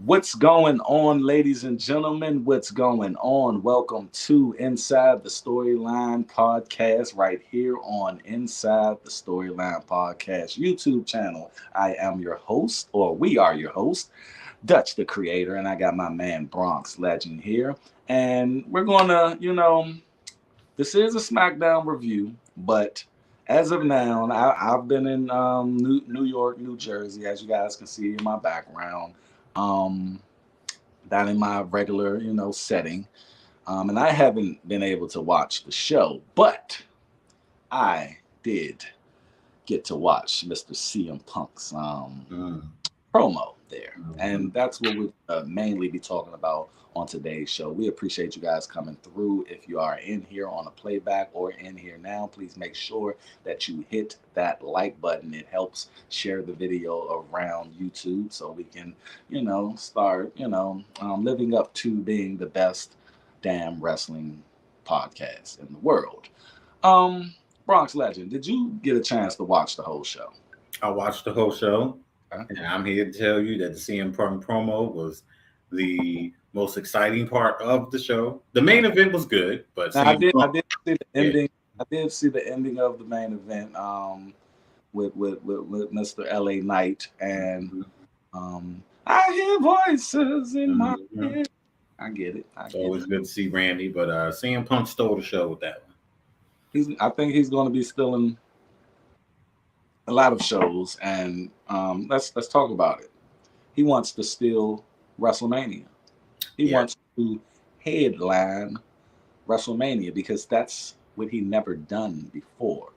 What's going on, ladies and gentlemen? What's going on? Welcome to Inside the Storyline Podcast, right here on Inside the Storyline Podcast YouTube channel. I am your host, or we are your host, Dutch the Creator, and I got my man Bronxx Legend here. And we're gonna, this is a Smackdown review, but as of now, I've been in New York, New Jersey, as you guys can see in my background. Um, that in my regular, setting. And I haven't been able to watch the show, but I did get to watch Mr. CM Punk's Mm, promo there. mhm. And that's what we'll mainly be talking about on today's show. We appreciate you guys coming through. If you are in here on a playback or in here now, please make sure that you hit that like button. It helps share the video around YouTube so we can, start, living up to being the best damn wrestling podcast in the world. Um, Bronx Legend, did you get a chance to watch the whole show? I watched the whole show, Okay. and I'm here to tell you that the CM Punk promo was the most exciting part of the show. The main event was good, but Now CM I Punk, did see the yeah. ending. I did see the ending of the main event with Mr. LA Knight and Mhm, I hear voices in my mhm. head. I get it. I It's get always it. good to see Randy, but CM Punk stole the show with that I think he's going to be still in a lot of shows, and let's talk about it. He wants to steal WrestleMania. He one. wants to headline WrestleMania because that's what he never done before.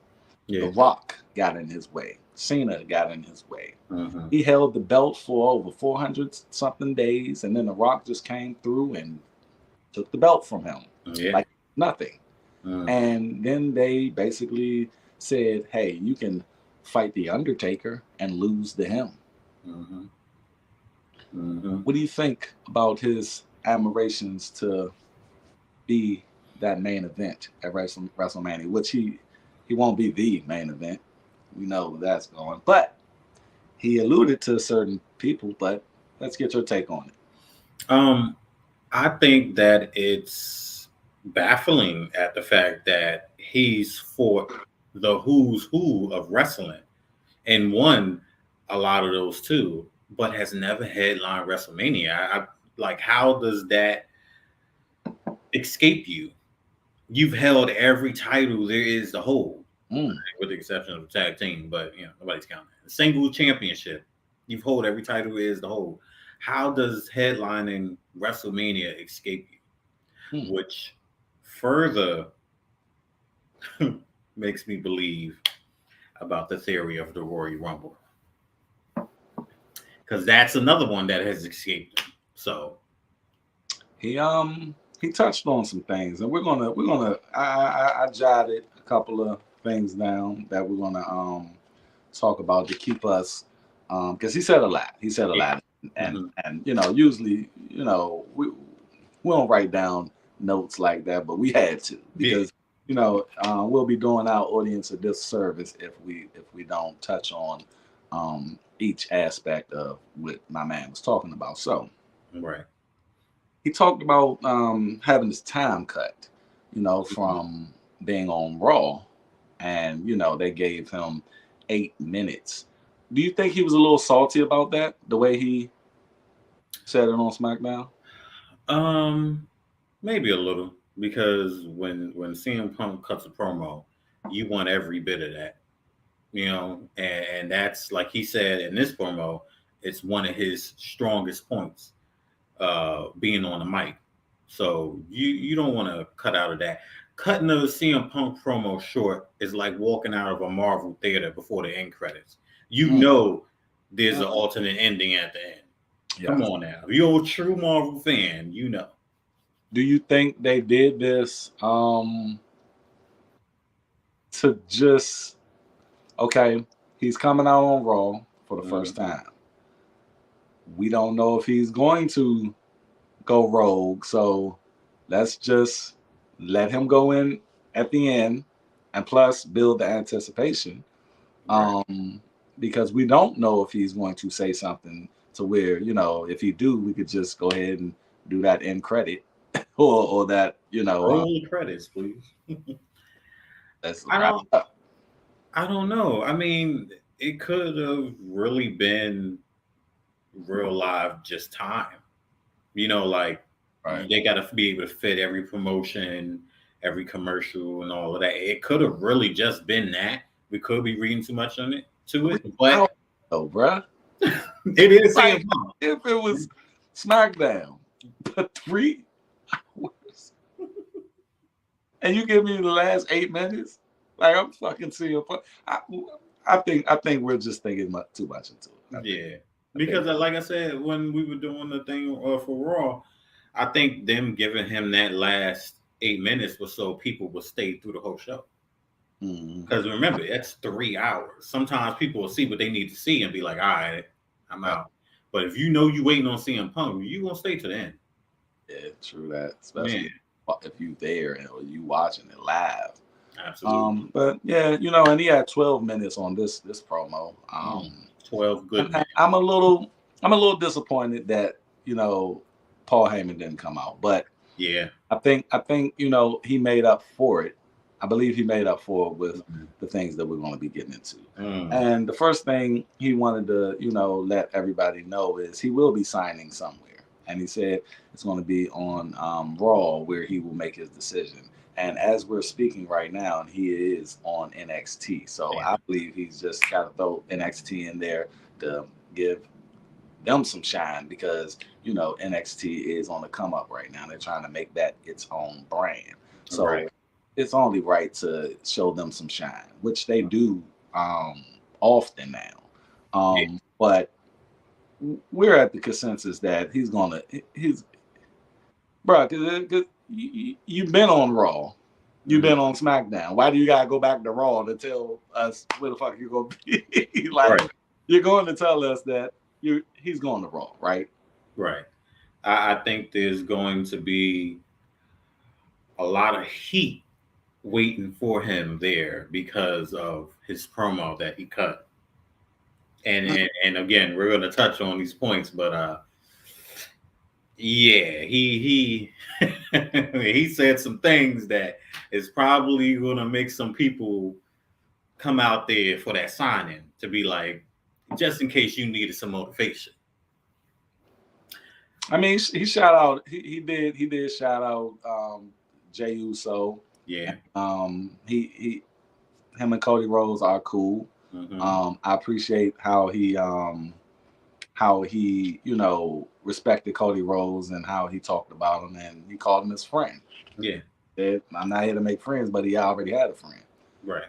Yeah, The yeah. Rock got in his way. Cena got in his way. Hmm. He held the belt for over 400 something days, and then The Rock just came through and took the belt from him Yeah. like nothing. Mm-hmm. And then they basically said, hey, you can fight The Undertaker and lose to him. Hmm. Hmm. What do you think about his admirations to be that main event at WrestleMania, which he won't be the main event. We know where that's going, but he alluded to certain people. But let's get your take on it. Um, I think that it's baffling at the fact that he's fought the who's who of wrestling and won a lot of those too, but has never headlined WrestleMania. Like, how does that escape you? You've held every title there is to hold, Mm. with the exception of the tag team, but nobody's counting. The single championship, you've hold every title there is to hold. How does headlining WrestleMania escape you? Mm. Which further makes me believe about the theory of the Royal Rumble, because that's another one that has escaped him. So, He touched on some things, and we're gonna. I jotted a couple of things down that we're gonna talk about to keep us because he said a lot. He said a yeah. lot, and Hmm. usually we don't write down notes like that, but we had to Yeah. because we'll be doing our audience a disservice if we don't touch on each aspect of what my man was talking about. So Right. he talked about having his time cut, Mhm. from being on Raw, and they gave him 8 minutes. Do you think he was a little salty about that, the way he said it on SmackDown? Um, Maybe a little, because when CM Punk cuts a promo, you want every bit of that, and that's like he said in this promo, it's one of his strongest points, being on the mic. So you don't want to cut out of that. Cutting a CM Punk promo short is like walking out of a Marvel theater before the end credits. You Mm. know there's Mm. an alternate ending at the end. Yeah. Come on now. If you're a true Marvel fan, you know. Do you think they did this to just okay? He's coming out on Raw for the first Mhm. time. We don't know if he's going to go rogue, so let's just let him go in at the end, and plus build the anticipation Right. um, because we don't know if he's going to say something to where, if he do, we could just go ahead and do that end credit or that, Roll the credits, please. let's I wrap don't. it up. I don't know. I mean, it could have really been real live, just time. Like Right. they got to be able to fit every promotion, every commercial, and all of that. It could have really just been that. We could be reading too much on it to it, but Out though, bruh. it is CM Like Punk. if it was Smackdown, but 3 hours, and you give me the last 8 minutes, like I'm fucking seeing. I think we're just thinking too much into it. Yeah, I think because like I said, when we were doing the thing for Raw, I think them giving him that last 8 minutes was so people would stay through the whole show. Because remember, that's 3 hours. Sometimes people will see what they need to see and be like, all right, I'm out. But if you know you waiting on CM Punk, you gonna stay to the end. Yeah, true that. Man, Especially if you there or you watching it live. absolutely. But yeah, and he had 12 minutes on this promo. 12 good And men. I'm a little disappointed that Paul Heyman didn't come out, but Yeah. I think he made up for it. I believe he made up for it with the things that we're going to be getting into. And the first thing he wanted to let everybody know is he will be signing somewhere, and he said it's going to be on Raw where he will make his decision. And as we're speaking right now, he is on NXT. So I believe he's just got to throw NXT in there to give them some shine because NXT is on the come up right now. They're trying to make that its own brand. So it's only right to show them some shine, which they do often now. But we're at the consensus that he's bro, because you've been on Raw. You've been on SmackDown. Why do you gotta go back to Raw to tell us where the fuck you're gonna be? Like you're going to tell us that he's going to Raw, right? Right. I think there's going to be a lot of heat waiting for him there because of his promo that he cut. And again, we're going to touch on these points, but yeah, he he said some things that is probably going to make some people come out there for that signing to be like, just in case you needed some motivation. I mean, he shout out. He did shout out Jey Uso. Yeah. Him and Cody Rhodes are cool. I appreciate how he respected Cody Rhodes and how he talked about him and he called him his friend. Yeah. I'm not here to make friends, but he already had a friend. Right.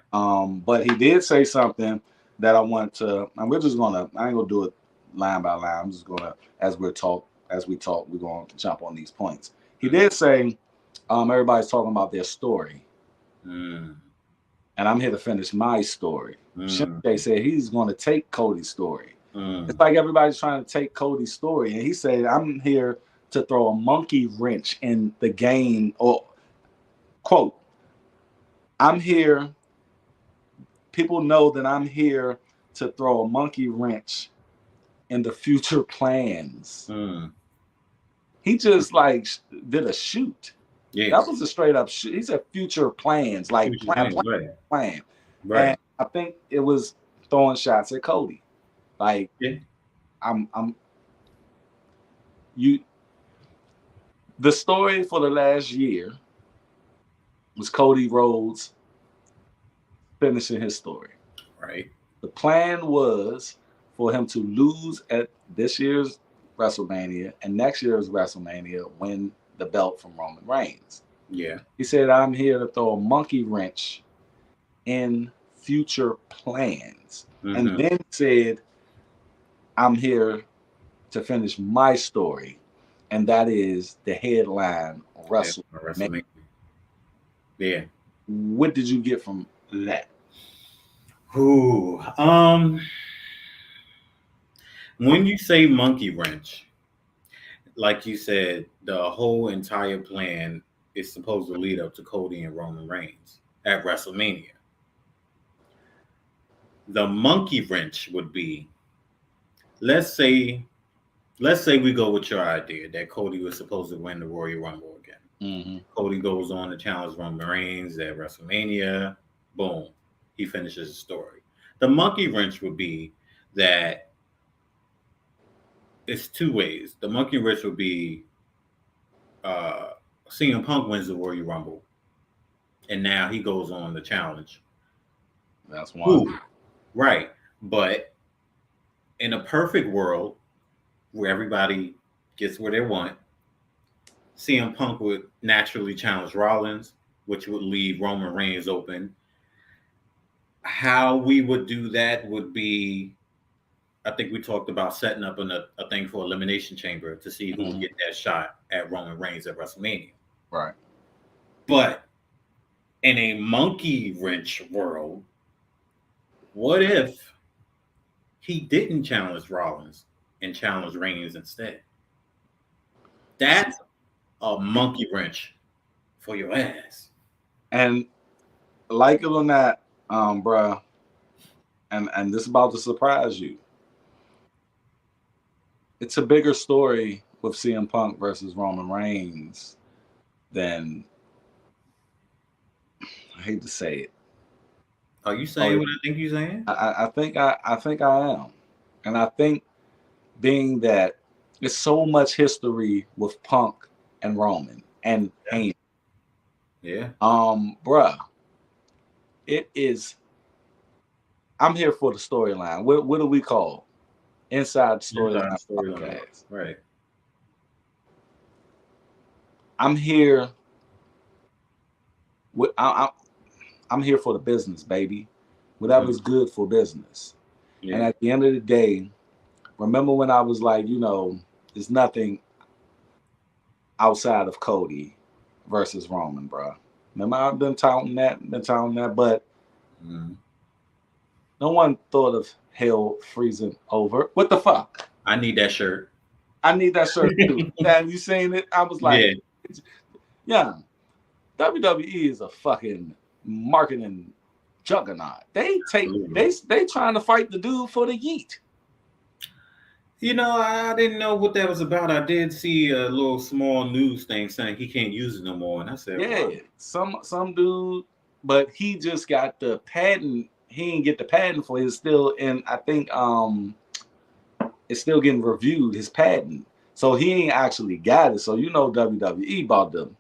But he did say something that I want to, and I ain't gonna do it line by line. I'm just gonna, as we talk, we're gonna jump on these points. He did say, everybody's talking about their story. And I'm here to finish my story. Shinsuke said he's going to take Cody's story. It's like everybody's trying to take Cody's story. And he said, I'm here to throw a monkey wrench in the game. Or, quote, I'm here. People know that I'm here to throw a monkey wrench in the future plans. He just did a shoot. Yeah. That was a straight up shoot. He said future plans, like plan. Right. And I think it was throwing shots at Cody. Like, the story for the last year was Cody Rhodes finishing his story. Right. The plan was for him to lose at this year's WrestleMania and next year's WrestleMania, win the belt from Roman Reigns. Yeah. He said, I'm here to throw a monkey wrench in future plans. And then said, I'm here to finish my story. And that is the headline WrestleMania. Yeah. What did you get from that? Ooh. When you say monkey wrench, like you said, the whole entire plan is supposed to lead up to Cody and Roman Reigns at WrestleMania. The monkey wrench would be, let's say let's say we go with your idea that Cody was supposed to win the Royal Rumble again. Mm-hmm. Cody goes on to challenge Roman Reigns at WrestleMania. Boom, he finishes the story. The monkey wrench would be that it's two ways. The monkey wrench would be uh, CM Punk wins the Royal Rumble, and now he goes on the challenge. That's one. Who? Right. But in a perfect world where everybody gets what they want, CM Punk would naturally challenge Rollins, which would leave Roman Reigns open. How we would do that would be, I think we talked about setting up a thing for Elimination Chamber to see who would get that shot at Roman Reigns at WrestleMania. Right. But in a monkey wrench world, what if he didn't challenge Rollins and challenge Reigns instead? That's a monkey wrench for your ass. And like it or not, bruh, and this is about to surprise you. It's a bigger story with CM Punk versus Roman Reigns than, I hate to say it. Are you saying what I think you're saying? I think I am. And I think being that there's so much history with Punk and Roman and Heyman. Yeah. Bruh, it is. I'm here for the storyline. What do we call Inside Storyline Podcast? Right. I'm here. I'm here for the business, baby. Whatever's good for business. Yeah. And at the end of the day, remember when I was like, there's nothing outside of Cody versus Roman, bro. Remember I've been touting that, but no one thought of hell freezing over. What the fuck? I need that shirt. I need that shirt too. Have you seen it? I was like, yeah. WWE is a fucking marketing juggernaut. They trying to fight the dude for the yeet. I didn't know what that was about. I did see a little small news thing saying he can't use it no more, and I said, yeah, wow. some dude, but he just got the patent. He didn't get the patent for it. It's still in. I think it's still getting reviewed. His patent, so he ain't actually got it. So WWE about to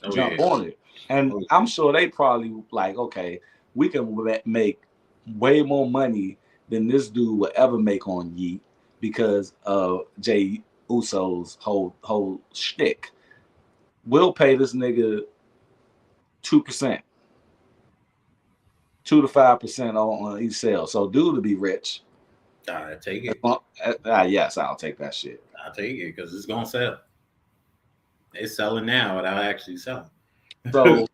jump on it, and I'm sure they probably like, okay, we can make way more money than this dude will ever make on Yeet because of Jey Uso's whole shtick. We'll pay this nigga 2%, 2 to 5% on each sale. So dude to be rich. I take it. Yes, I'll take that shit. I'll take it because it's gonna sell. It's selling now without actually selling. So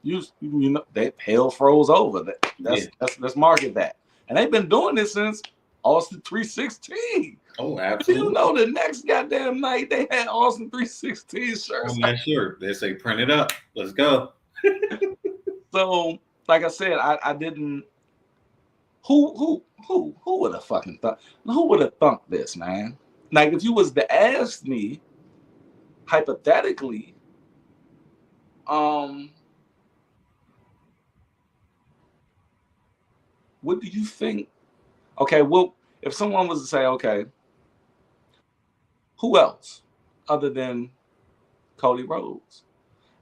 you know that hell froze over. Let's market that. And they've been doing this since Austin 316. Oh, absolutely. The next goddamn night they had Austin 316 shirts. On that shirt, they say print it up. Let's go. So, like I said, I didn't. Who would have fucking thought? Who would have thunk this, man? Like if you was to ask me, hypothetically, what do you think? Okay, well, if someone was to say, okay, who else other than Cody Rhodes?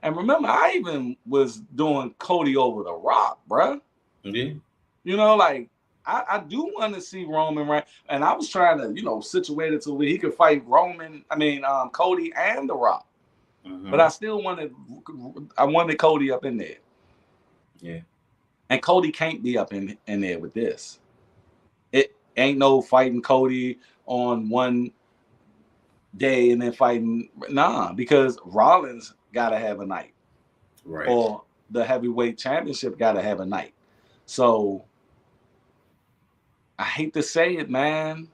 And remember, I even was doing Cody over the Rock, bruh. Yeah. Like I do want to see Roman, right? And I was trying to, situate it to where he could fight Cody and the Rock. Mm-hmm. But I still wanted Cody up in there. Yeah. And Cody can't be up in there with this. It ain't no fighting Cody on one day and then fighting. Nah, because Rollins got to have a night. Right. Or the heavyweight championship got to have a night. So I hate to say it, man.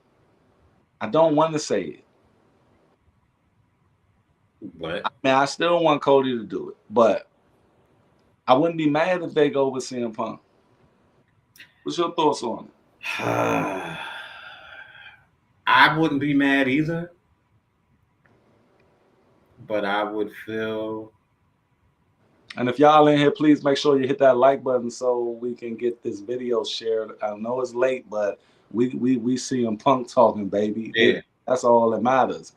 I don't want to say it. But I still want Cody to do it, but I wouldn't be mad if they go with CM Punk. What's your thoughts on it? I wouldn't be mad either, but I would feel. And if y'all in here, please make sure you hit that like button so we can get this video shared. I know it's late, but we see him Punk talking, baby. Yeah. That's all that matters.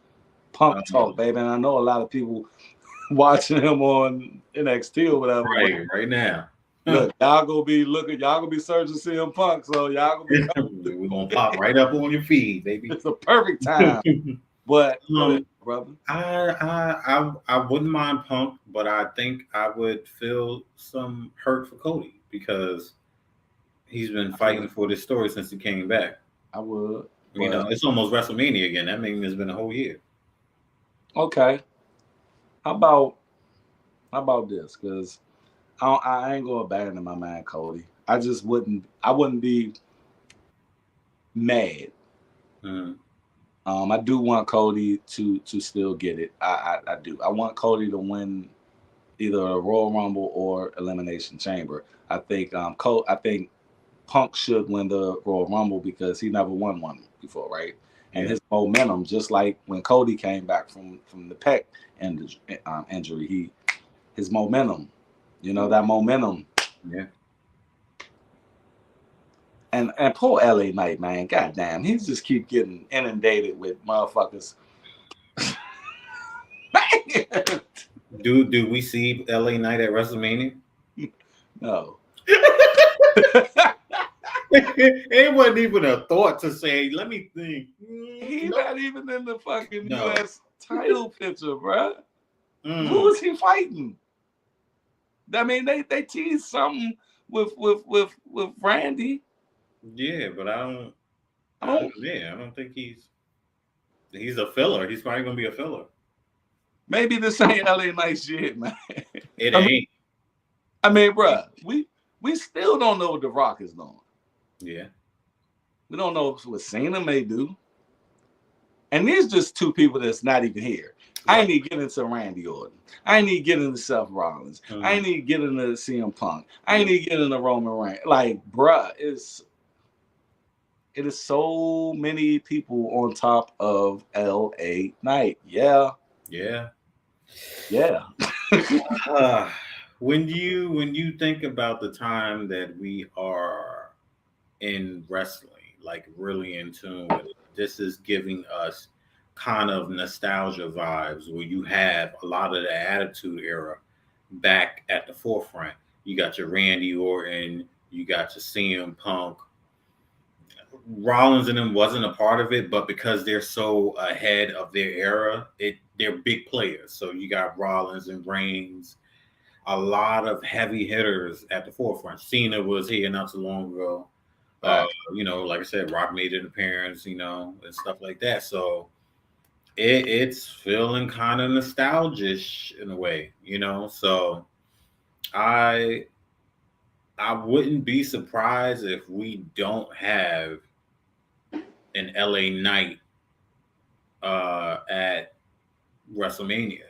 Punk Um, talk, baby. And I know a lot of people watching him on NXT or whatever. right now. Look, y'all gonna be searching CM Punk, so y'all gonna be We're gonna pop right up on your feed, baby. it's a perfect time. But go ahead, brother. I wouldn't mind Punk, but I think I would feel some hurt for Cody because he's been fighting for this story since he came back. I would. You know, it's almost WrestleMania again. That means it's been a whole year. Okay. How about this? Because I ain't gonna abandon my man Cody. I just wouldn't. I wouldn't be mad. Mm. I do want Cody to still get it. I do. I want Cody to win either a Royal Rumble or Elimination Chamber. I think I think Punk should win the Royal Rumble because he never won one before, right? And his momentum, just like when Cody came back from the pec injury, his momentum, that momentum. Yeah. And poor LA Knight, man, goddamn, he just keep getting inundated with motherfuckers. Do we see LA Knight at WrestleMania? No. It wasn't even a thought to say, let me think. He's not even in the fucking US title picture, bro. Who is he fighting? I mean, they teased something with Randy. Yeah, but I don't think he's a filler. He's probably gonna be a filler. Maybe this ain't LA Knight shit, man. It ain't. I mean, bro, we still don't know what The Rock is doing. Yeah. We don't know what Cena may do. And these just two people that's not even here. Right. I ain't need to get into Randy Orton. I ain't need to get into Seth Rollins. I ain't need to get into CM Punk. I ain't need to get into Roman Reigns. Like, bruh, it is so many people on top of LA Knight. Yeah. Yeah. Yeah. When you think about the time that we are in wrestling, like really in tune with it, this is giving us kind of nostalgia vibes where you have a lot of the Attitude Era back at the forefront. You got your Randy Orton, you got your CM Punk. Rollins and them wasn't a part of it, but because they're so ahead of their era, they're big players. So you got Rollins and Reigns, a lot of heavy hitters at the forefront. Cena was here not too long ago. Like I said, Rock made an appearance, and stuff like that. So it's feeling kind of nostalgic in a way, So I wouldn't be surprised if we don't have an LA Knight at WrestleMania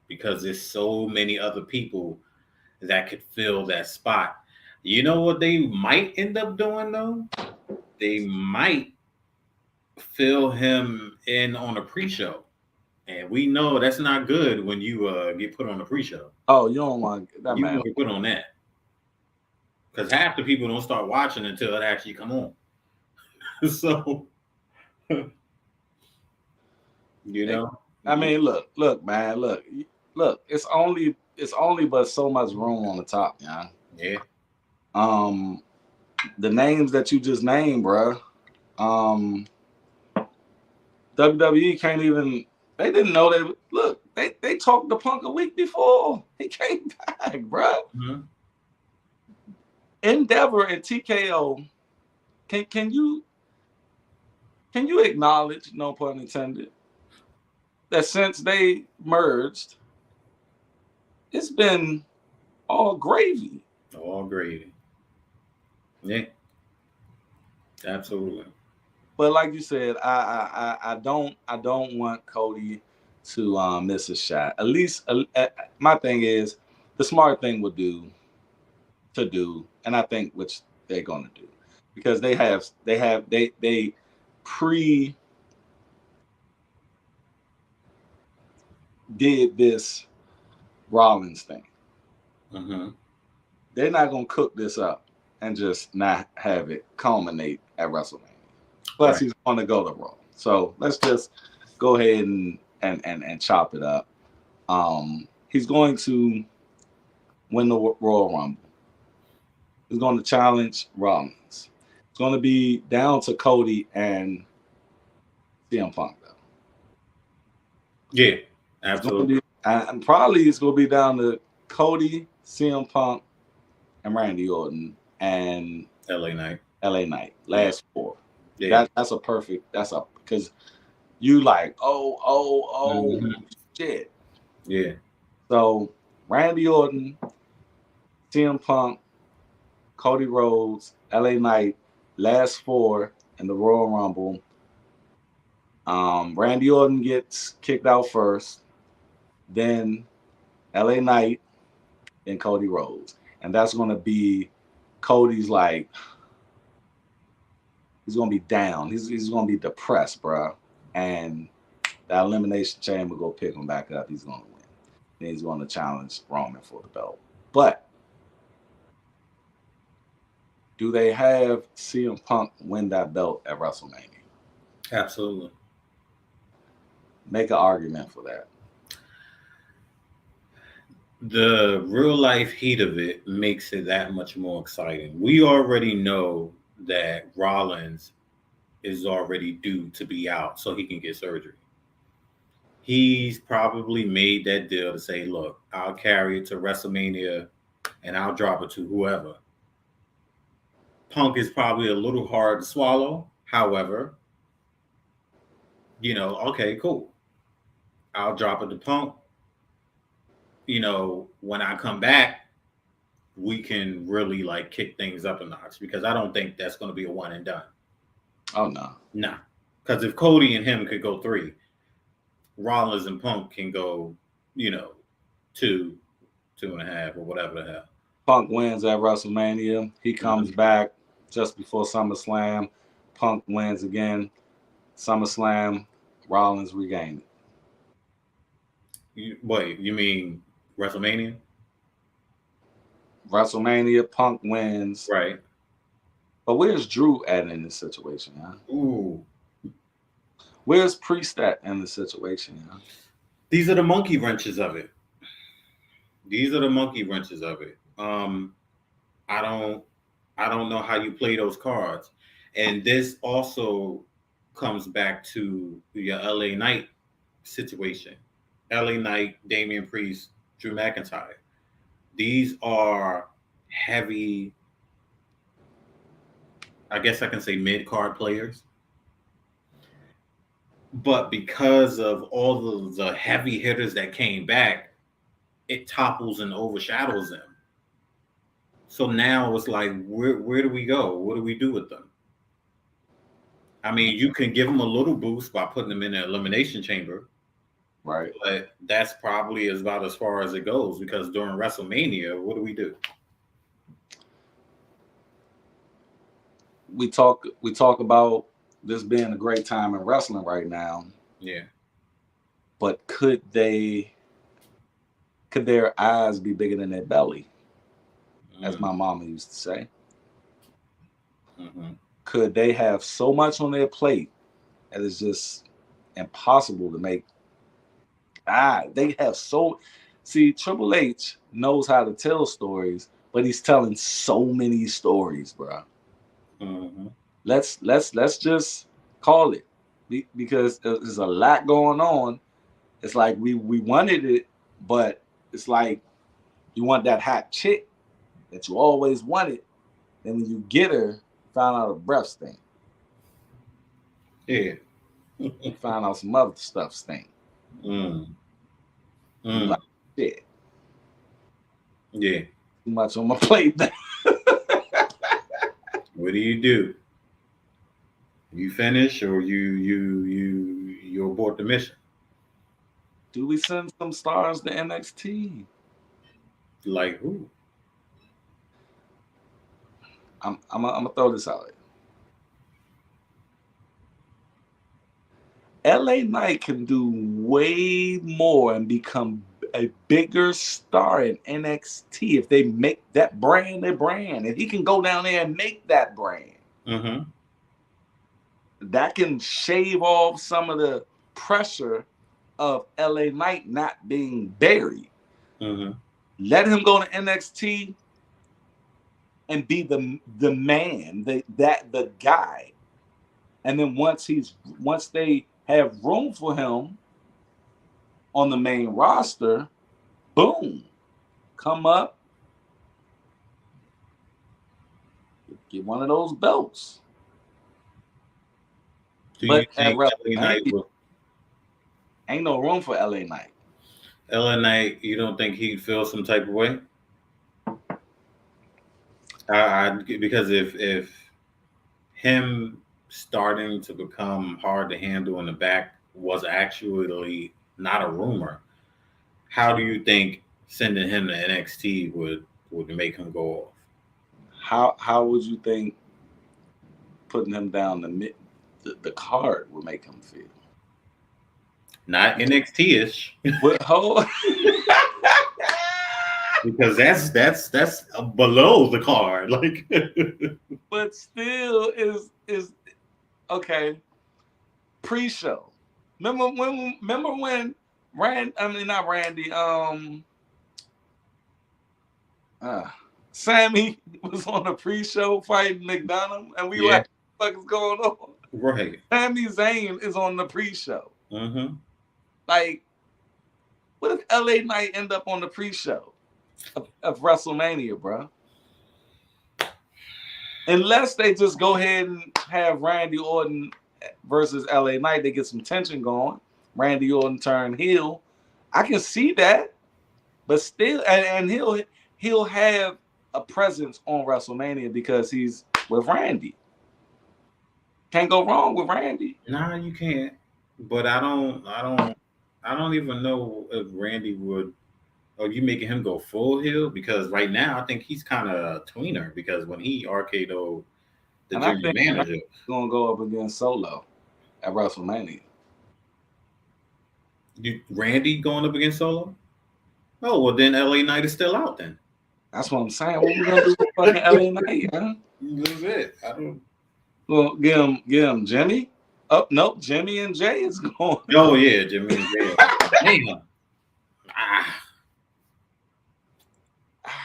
because there's so many other people that could fill that spot. You know what they might end up doing though? They might fill him in on a pre-show. And we know that's not good when you get put on a pre-show. Oh, you don't want that, you man. You want to put on that. Because half the people don't start watching until it actually come on. So, I mean, look, man, look. It's only but so much room on the top, yeah. Yeah. The names that you just named, bro. WWE can't even. They didn't know they look. They talked to Punk a week before he came back, bro. Mm-hmm. Endeavor and TKO. Can you acknowledge, no pun intended, that since they merged, it's been all gravy. All gravy. Yeah. Absolutely. But like you said, I don't want Cody to miss a shot. At least my thing is the smart thing would do, and I think which they're gonna do, because they pre did this Rollins thing. Mm-hmm. They're not gonna cook this up and just not have it culminate at WrestleMania. Plus, Right. he's gonna go to Raw. So let's just go ahead and chop it up. He's going to win the Royal Rumble. He's going to challenge Rollins. It's going to be down to Cody and CM Punk though. Yeah, It's going to be, absolutely. and probably it's going to be down to Cody, CM Punk, and Randy Orton and LA Knight. LA Knight. Yeah. Last four. Yeah. That's a perfect. That's a because you like oh Mm-hmm. shit. Yeah. So Randy Orton, CM Punk, Cody Rhodes, LA Knight, last four in the Royal Rumble. Randy Orton gets kicked out first, then LA Knight, then Cody Rhodes. And that's gonna be Cody's like he's gonna be down. He's gonna be depressed, bro. And the elimination chamber go pick him back up. He's gonna win. Then he's gonna challenge Roman for the belt. But do they have CM Punk win that belt at WrestleMania? Absolutely. Make an argument for that. The real life heat of it makes it that much more exciting. We already know that Rollins is already due to be out so he can get surgery. He's probably made that deal to say, look, I'll carry it to WrestleMania and I'll drop it to whoever. Punk is probably a little hard to swallow. However, okay, cool. I'll drop it to Punk. When I come back, we can really like kick things up a notch because I don't think that's going to be a one and done. Oh no. Nah. Because if Cody and him could go three, Rollins and Punk can go, you know, two, 2.5, or whatever the hell. Punk wins at WrestleMania. He Mhm. comes back just before SummerSlam. Punk wins again. SummerSlam, Rollins regained it. Wait, you mean WrestleMania? WrestleMania, Punk wins. Right. But where's Drew at in this situation, huh? Ooh. Where's Priest at in this situation, huh? These are the monkey wrenches of it. These are the monkey wrenches of it. I don't I don't know how you play those cards. And this also comes back to your LA Knight situation. LA Knight, Damian Priest, Drew McIntyre. These are heavy, I guess I can say mid card players. But because of all the heavy hitters that came back, it topples and overshadows them. So now it's like, where do we go? What do we do with them? I mean, you can give them a little boost by putting them in an elimination chamber, Right. but that's probably about as far as it goes because during WrestleMania, what do we do? We talk about this being a great time in wrestling right now, Yeah. but could their eyes be bigger than their belly, as Mm, my mama used to say? hmm. Could they have so much on their plate that it's just impossible to make they have so see Triple H knows how to tell stories, but he's telling so many stories, bro. Hmm. Let's just call it because there's a lot going on. It's like we wanted it, but it's like you want that hot chick that you always wanted. Then when you get her, you find out a breath stink. Yeah. You find out some other stuff stink. Mm, You mm, like shit. yeah. Too much on my plate. What do? You finish or you abort the mission? Do we send some stars to NXT? Like who? I'm gonna throw this out. LA Knight can do way more and become a bigger star in NXT if they make that brand their brand. If he can go down there and make that brand, that can shave off some of the pressure of LA Knight not being buried. Let him go to NXT and be the man, the guy. And then once they have room for him on the main roster, boom, come up, get one of those belts. But at WrestleMania, ain't no room for LA Knight. LA Knight, you don't think he'd feel some type of way? Because if him starting to become hard to handle in the back was actually not a rumor, how do you think sending him to NXT would make him go off? How would you think putting him down the card would make him feel? Not NXT-ish. Because that's below the card, like. But still is okay. Pre-show. Remember when not Randy. Sammy was on the pre-show fighting McDonough, and we were like, what the fuck is going on? Right. Sami Zayn is on the pre-show. Like, what if LA Knight end up on the pre-show of WrestleMania, bro? Unless they just go ahead and have Randy Orton versus LA Knight, they get some tension going. Randy Orton turn heel. I can see that, but still, and he'll have a presence on WrestleMania because he's with Randy. Can't go wrong with Randy. Nah, you can't. But I don't even know if Randy would. Are you making him go full heel? Because right now I think he's kind of a tweener. Because when he RKO'd the general manager, he's gonna go up against Solo at WrestleMania. Randy going up against Solo? Oh well, then LA Knight is still out then. That's what I'm saying. What we gonna do with fucking LA Knight, huh? That's it. I don't. Well, get him, Jimmy. Oh nope, Jimmy and Jay is going. Oh yeah, Jimmy and Jay. Damn.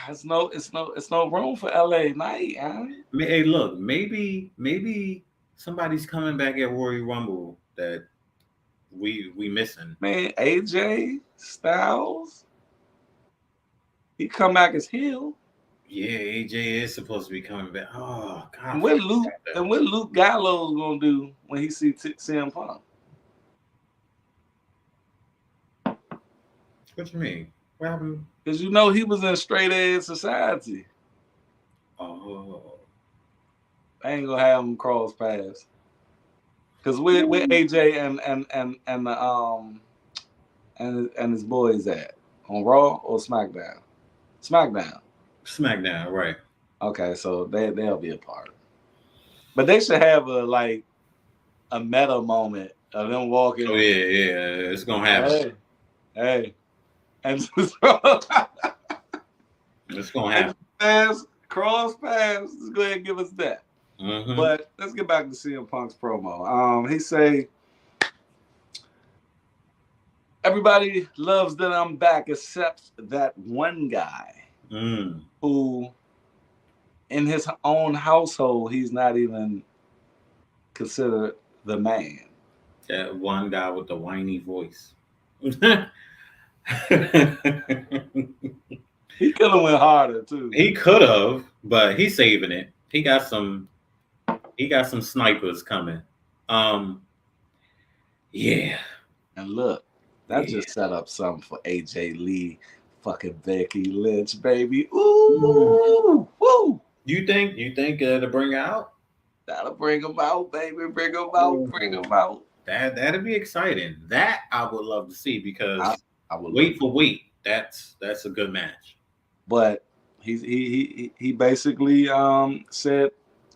It's no room for LA Knight, huh? Hey, look, maybe somebody's coming back at Royal Rumble that we missing. Man, AJ Styles, he come back as heel. Yeah, AJ is supposed to be coming back. Oh God! And what Luke Gallows gonna do when he see CM Punk? What you mean? What happened? Because you know he was in Straight Edge Society. Oh, I ain't gonna have him cross paths. Because where AJ and his boys at? On Raw or SmackDown? SmackDown, right? Okay, so they'll be a part. But they should have a meta moment of them walking. Oh yeah, it's gonna happen. Hey, and it's gonna happen. Cross paths. Let's go ahead and give us that. But let's get back to CM Punk's promo. He say, everybody loves that I'm back except that one guy who, in his own household, he's not even considered the man. That one guy with the whiny voice. He could have went harder too. He could have, but he's saving it. He got some snipers coming. Yeah. And look, that just set up something for AJ Lee, fucking Becky Lynch, baby. Ooh, woo. You think that'll bring out? That'll bring him out, baby. Bring him out. That'd be exciting. That I would love to see because I would wait. That's a good match. But he basically said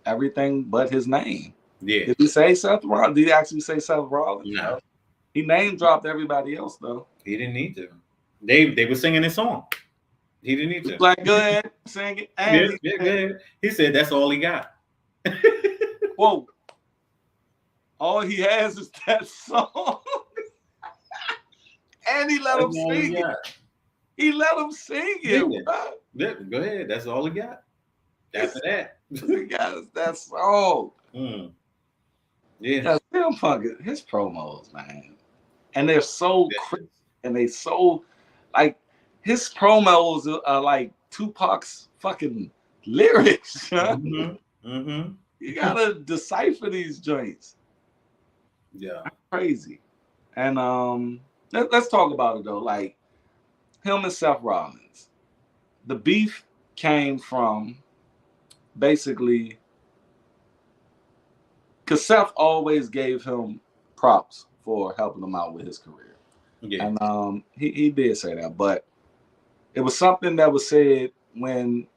everything but his name. Yeah. Did he say Seth Rollins? Did he actually say Seth Rollins? No. He name dropped everybody else though. He didn't need to. They were singing his song. He didn't need He was to. like, go ahead, sing it. Yeah, And he yeah, said, good. He said that's all he got. quote, all he has is that song. And he let That's him all he sing it. got. He let him sing Yeah. it, bro. Yeah, go ahead. That's all he got. After that. He got us that song. Mm, yeah. Yeah, CM Punk, his promos, man. And they're so crisp and they so like his promos are like Tupac's fucking lyrics. Mm-hmm. Mm-hmm. You gotta decipher these joints. Yeah. Crazy. And let's talk about it though. Like him and Seth Rollins. The beef came from basically because Seth always gave him props for helping him out with his career. Yeah. And he did say that, but it was something that was said when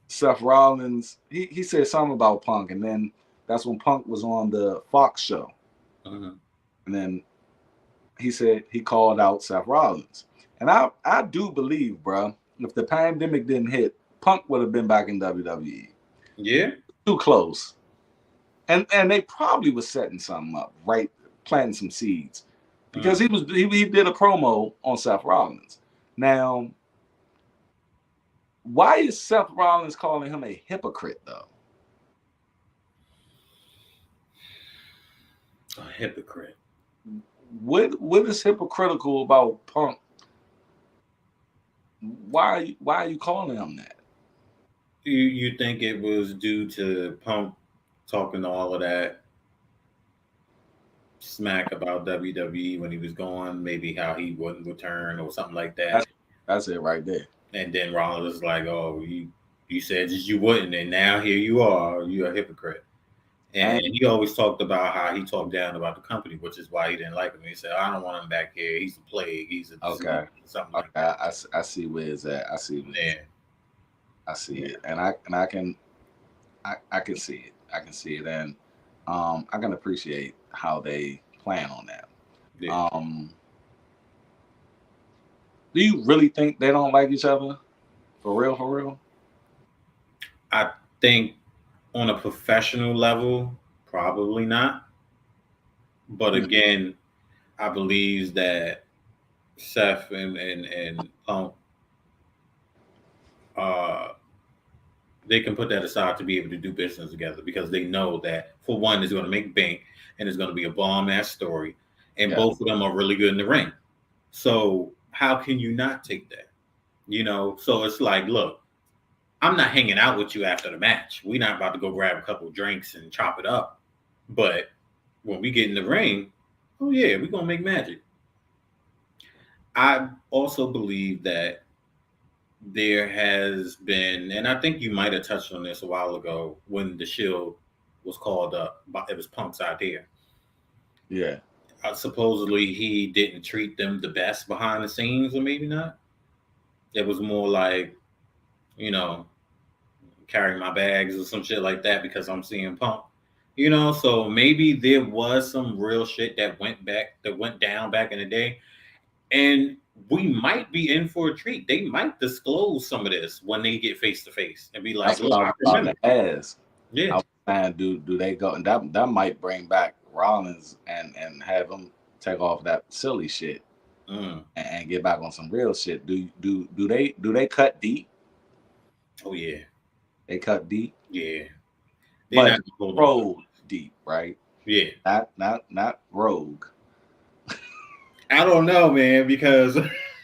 Seth Rollins he said something about Punk, and then that's when Punk was on the Fox show, Mm-hmm. and then he said he called out Seth Rollins, and I do believe, bro, if the pandemic didn't hit, Punk would have been back in WWE. Yeah. Too close, and they probably was setting something up, right, planting some seeds, because he did a promo on Seth Rollins. Now, why is Seth Rollins calling him a hypocrite though? A hypocrite. What is hypocritical about Punk? Why are you calling him that? You think it was due to Punk talking all of that smack about WWE when he was gone, maybe how he wouldn't return or something like that. That's that's it right there. And then Rollins was like, "Oh, you said you wouldn't, and now here you are. You're a hypocrite." And And he always talked about how he talked down about the company, which is why he didn't like him. He said, "I don't want him back here. He's a plague. He's a disease, okay, something okay, like that." I see where it's at. I see where Yeah, I see yeah, it, and I can see it. I can see it, and I can appreciate how they plan on that. yeah. Um, do you really think they don't like each other? For real, for real? I think on a professional level, probably not. But Hmm. again, I believe that Seth and Punk, uh, they can put that aside to be able to do business together because they know that for one, it's going to make bank and it's going to be a bomb ass story, and Yeah. both of them are really good in the ring. So how can you not take that? So it's like, look, I'm not hanging out with you after the match. We're not about to go grab a couple drinks and chop it up. But when we get in the ring, oh yeah, we're gonna make magic. I also believe that there has been, and I think you might have touched on this a while ago when the Shield was called up. It was Punk's idea. Yeah. Supposedly, he didn't treat them the best behind the scenes, or maybe not. It was more like, you know, carry my bags or some shit like that because I'm seeing Punk. So maybe there was some real shit that went down back in the day, and we might be in for a treat. They might disclose some of this when they get face to face and be like, That's what "Look, I I was about remember." to ask. Yeah, I was saying, do they go? And that might bring back Rollins and have him take off that silly shit mm. and get back on some real shit. Do they cut deep? Oh yeah, They cut deep, yeah. They're but not gonna hold no rogue punches. deep, right? Yeah, Not rogue. I don't know, man, because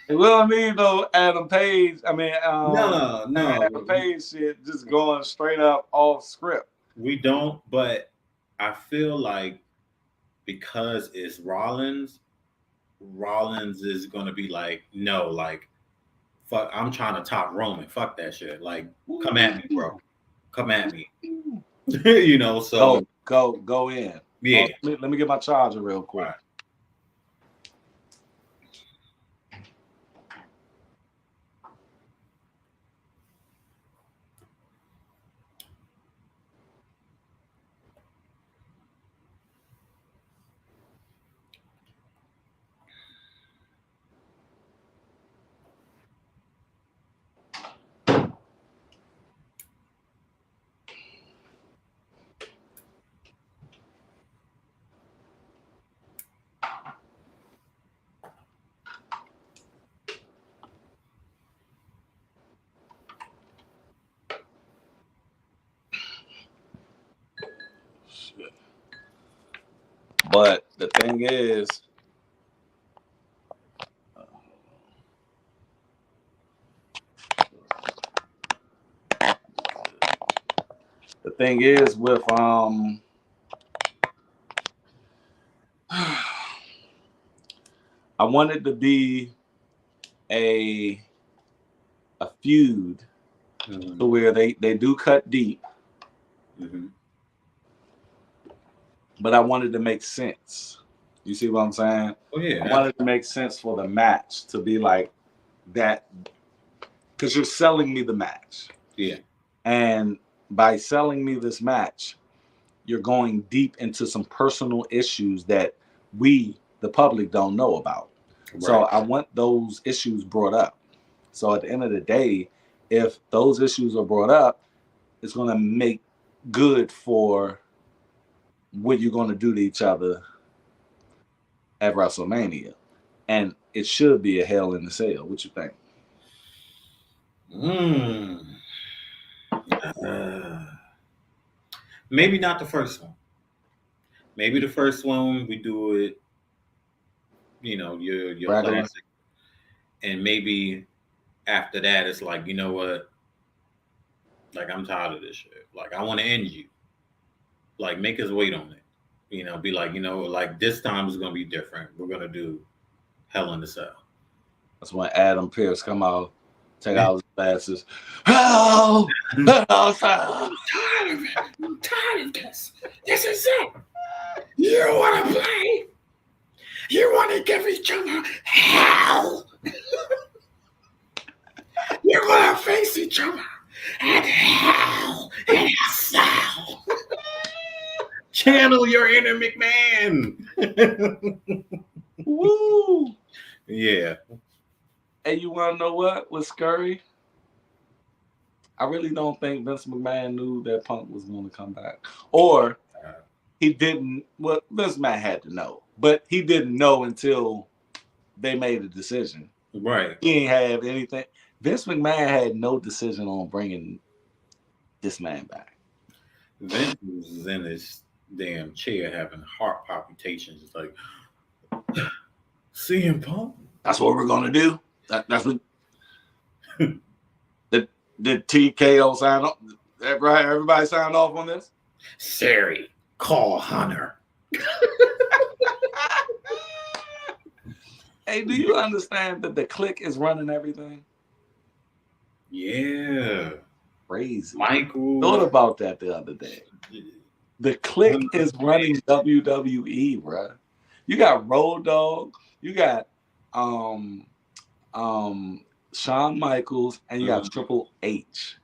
Well, I mean though, Adam Page. I mean, no, no, Adam Page shit just going straight up off script. we don't. But I feel like because it's Rollins, Rollins is gonna be like, no, like, fuck, I'm trying to top Roman. Fuck that shit. Like, come at me, bro. Come at me. So Go in. yeah. Let me get my charger real quick. Right. But the thing is, with I wanted to be a feud to where they do cut deep, but I wanted to make sense. You see what I'm saying? Oh yeah. I wanted to make sense for the match to be like that, because you're selling me the match. Yeah. And by selling me this match, you're going deep into some personal issues that we, the public, don't know about. Right. So I want those issues brought up. So at the end of the day, if those issues are brought up, it's going to make good for what you're going to do to each other at WrestleMania. And it should be a Hell in the Cell. What you think? Maybe not the first one. Maybe the first one we do it, your classic, and maybe after that it's like, you know what? Like, I'm tired of this shit. Like, I want to end you. Like, make us wait on it. Be like, like this time is gonna be different. We're gonna do Hell in the Cell. That's when Adam Pearce come out, take out his glasses. Hell in the Cell. I'm tired of this. This is it. You want to play? You want to give each other hell? You're gonna face each other at Hell in a Cell. Channel your inner McMahon. Woo! Yeah. Hey, you want to know what was scary? I really don't think Vince McMahon knew that Punk was going to come back. Or he didn't. Well, Vince McMahon had to know. But he didn't know until they made a decision. Right. He ain't have anything. Vince McMahon had no decision on bringing this man back. Vince was in his damn chair having heart palpitations. It's like, CM Punk? That's what we're going to do? That's what... Did TKO sign off? Right, everybody signed off on this? Siri, call Hunter. Hey, do you understand that the Click is running everything? Yeah. Crazy. Michael. Thought about that the other day. The Click is running WWE, bro. You got Road Dogg, you got Shawn Michaels, and you got Triple H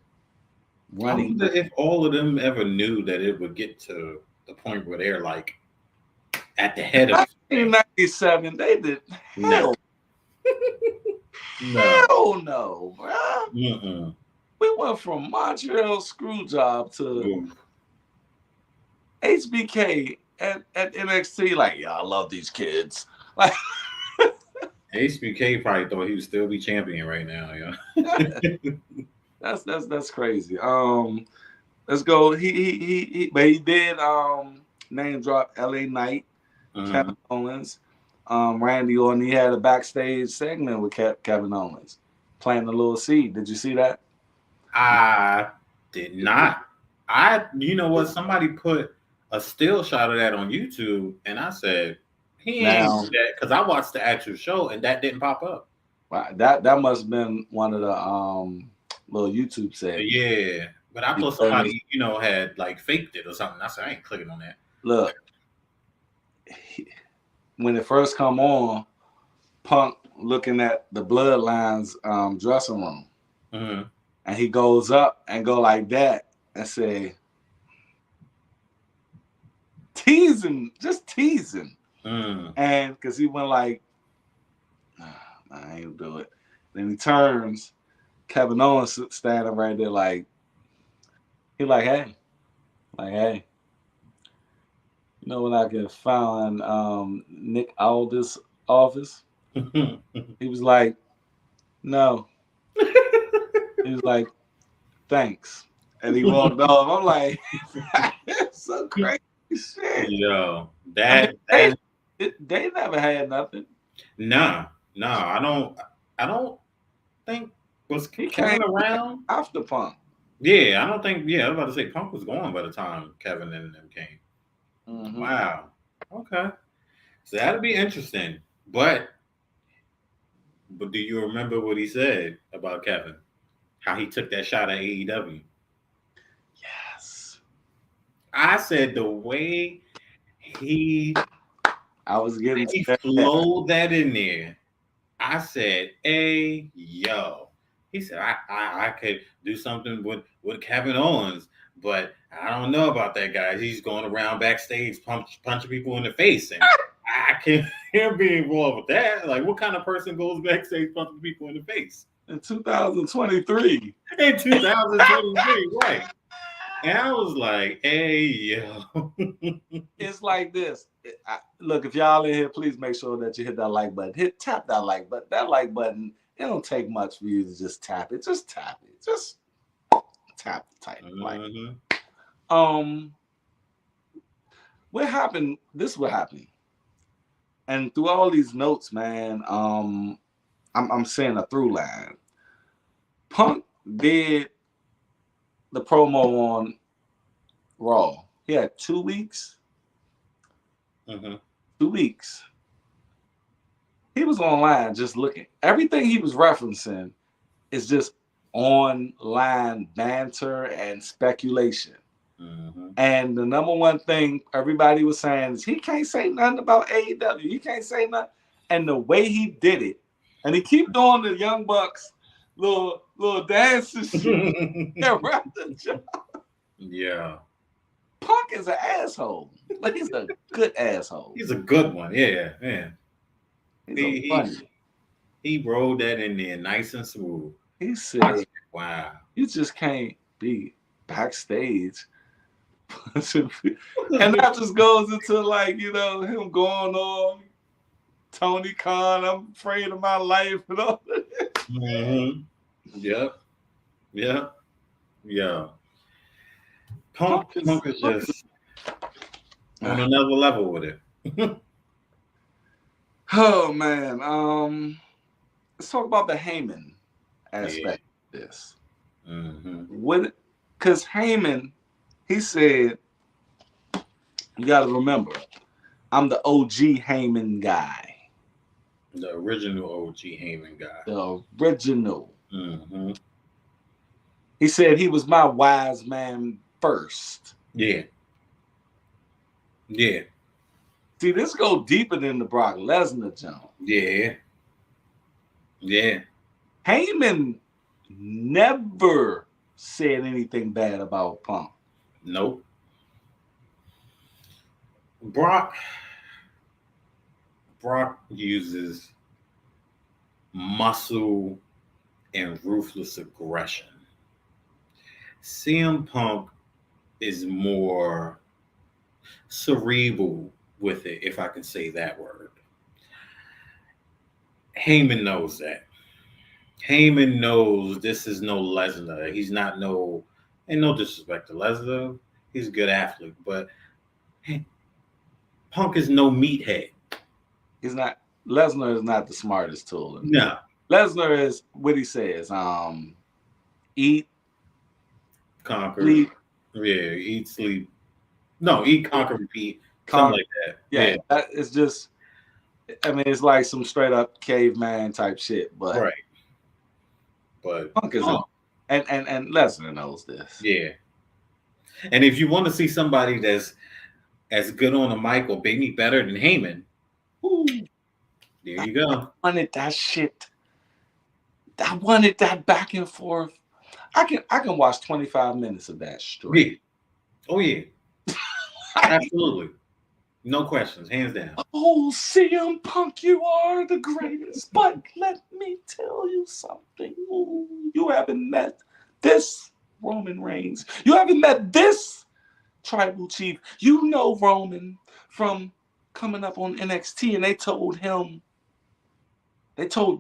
running. I wonder if all of them ever knew that it would get to the point where they're like at the head of 1997. They did hell. Hell no, bro. We went from Montreal Screwjob to HBK at NXT. Like, yeah, I love these kids. Like, HBK probably thought he would still be champion right now, yeah. That's crazy. Let's go. But he did name drop LA Knight, Kevin Owens, Randy Orton. He had a backstage segment with Kevin Owens, planting a little seed. Did you see that? I did not. You know what? Somebody put a still shot of that on YouTube, and I said, he ain't that, because I watched the actual show and that didn't pop up. Wow, that must have been one of the little YouTube segments. Yeah, but I thought somebody had like faked it or something. I said, I ain't clicking on that. Look, when it first come on, Punk looking at the Bloodlines dressing room, and he goes up and go like that and say, just teasing. And because he went like, I ain't do it. Then he turns, Kevin Owens standing right there like, he like, hey, you know when I can find Nick Aldis' office? He was like, no. He was like, thanks. And he walked off. I'm like, that's so crazy. Shit. Yo, I mean, that they never had nothing. nah, I don't think was He Kevin came around. after Punk. Yeah, I don't think. Yeah, I was about to say Punk was gone by the time Kevin and them came. Mm-hmm. Wow. Okay. So that'd be interesting. But do you remember what he said about Kevin? How he took that shot at AEW? Yes. I said the way he I was getting to he that. flowed that in there. I said, "Hey, yo." He said, I could do something with Kevin Owens, but I don't know about that guy. He's going around backstage punching people in the face, and I can't be involved with that. Like, what kind of person goes backstage punching people in the face In 2023. in 2023? Right? And I was like, "Hey, yo." It's like this. Look, if y'all in here, please make sure that you hit that like button. Tap that like button. That like button, it don't take much for you to just tap it. Just tap it. Just tap the type like. Mhm. What happened? This what happened. And through all these notes, man, I'm seeing a through line. Punk did the promo on Raw. He had 2 weeks. Mhm. 2 weeks. He was online just looking. Everything he was referencing is just online banter and speculation. Mhm. And the number one thing everybody was saying is he can't say nothing about AEW. He can't say nothing. And the way he did it, and he keep doing the Young Bucks little dances shit around the job. Yeah. Punk is an asshole. Like he's a good asshole. He's a good one. Yeah, man. He's a He funny. he rolled that in there nice and smooth. He said, Wow. you just can't be backstage. And that just goes into like, him going on Tony Khan, I'm afraid of my life and all that. Mm-hmm. Yep. Yep. Yeah. Punk, Punk is, Punk is Punk is just on another level with it. oh man. Let's talk about the Heyman aspect of this. Mm-hmm. Because Heyman, he said, you got to remember, I'm the OG Heyman guy. The original OG Heyman guy. The original. Mm-hmm. He said he was my wise man first. Yeah. Yeah. See, this go deeper than the Brock Lesnar jump. Yeah. Yeah. Heyman never said anything bad about Punk. Nope. Brock uses muscle and ruthless aggression. CM Punk is more cerebral with it, if I can say that word. Heyman knows that. Heyman knows this is no Lesnar. He's not and no disrespect to Lesnar. He's a good athlete, but Punk is no meathead. He's not. Lesnar is not the smartest tool. No. Lesnar is what he says. Eat, Conquer. sleep. Yeah, eat, sleep. No, eat, conquer, repeat. Conquer. Something like that. Yeah, that is just. I mean, it's like some straight up caveman type shit, but right. But Punk is and Lesnar knows this. Yeah. And if you want to see somebody that's as good on the mic or maybe better than Heyman, ooh, there you go. I wanted that shit. I wanted that back and forth. I can watch 25 minutes of that straight. Yeah. Oh yeah. Absolutely. No questions, hands down. Oh, CM Punk, you are the greatest. But let me tell you something. Ooh, you haven't met this Roman Reigns. You haven't met this tribal chief. You know Roman from coming up on NXT, and they told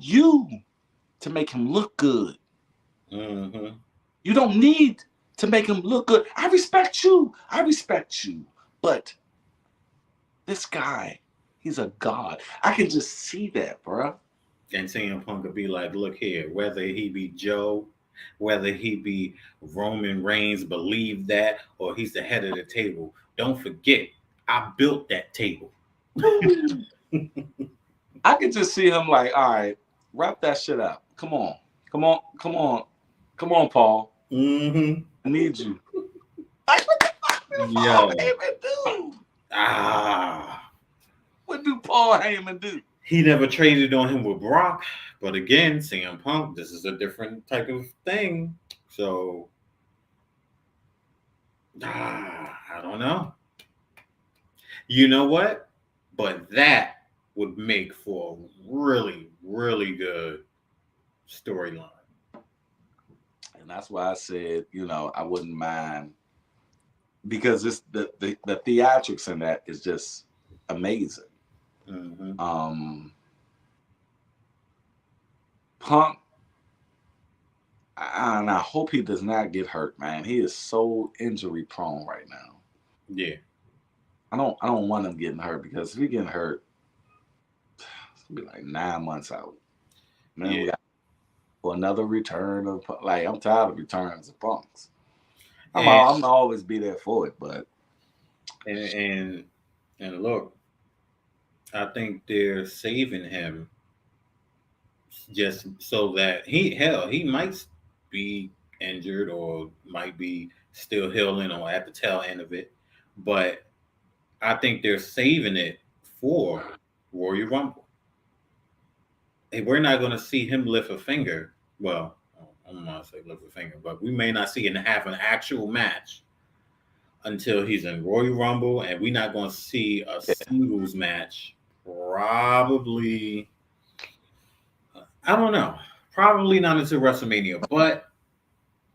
you to make him look good. Mm-hmm. You don't need to make him look good. I respect you, but This guy, he's a god. I can just see that, bro. And CM Punk could be like, look here, whether he be Joe, whether he be Roman Reigns, believe that, or he's the head of the table. Don't forget, I built that table. I can just see him like, all right, wrap that shit up. Come on, come on, come on, come on, Paul. Mm-hmm. I need you. Like, what the fuck did Paul Yo. Heyman do? Ah. What do Paul Heyman do? He never traded on him with Brock. But again, CM Punk, this is a different type of thing. So, I don't know. You know what? But that would make for a really, really good storyline. And that's why I said, I wouldn't mind because it's the theatrics in that is just amazing. Mm-hmm. Punk, and I hope he does not get hurt, man. He is so injury prone right now. Yeah. I don't want him getting hurt because if he getting hurt, it's gonna be like 9 months out. Man, we Yeah. got for another return of like I'm tired of returns of punks. And I'm gonna always be there for it, but and and look, I think they're saving him just so that he might be injured or might be still healing or at the tail end of it, but I think they're saving it for Royal Rumble. Hey, we're not going to see him lift a finger. Well, I don't want to say lift a finger, but we may not see him have an actual match until he's in Royal Rumble, and we're not going to see a singles match. Probably, I don't know. Probably not until WrestleMania. But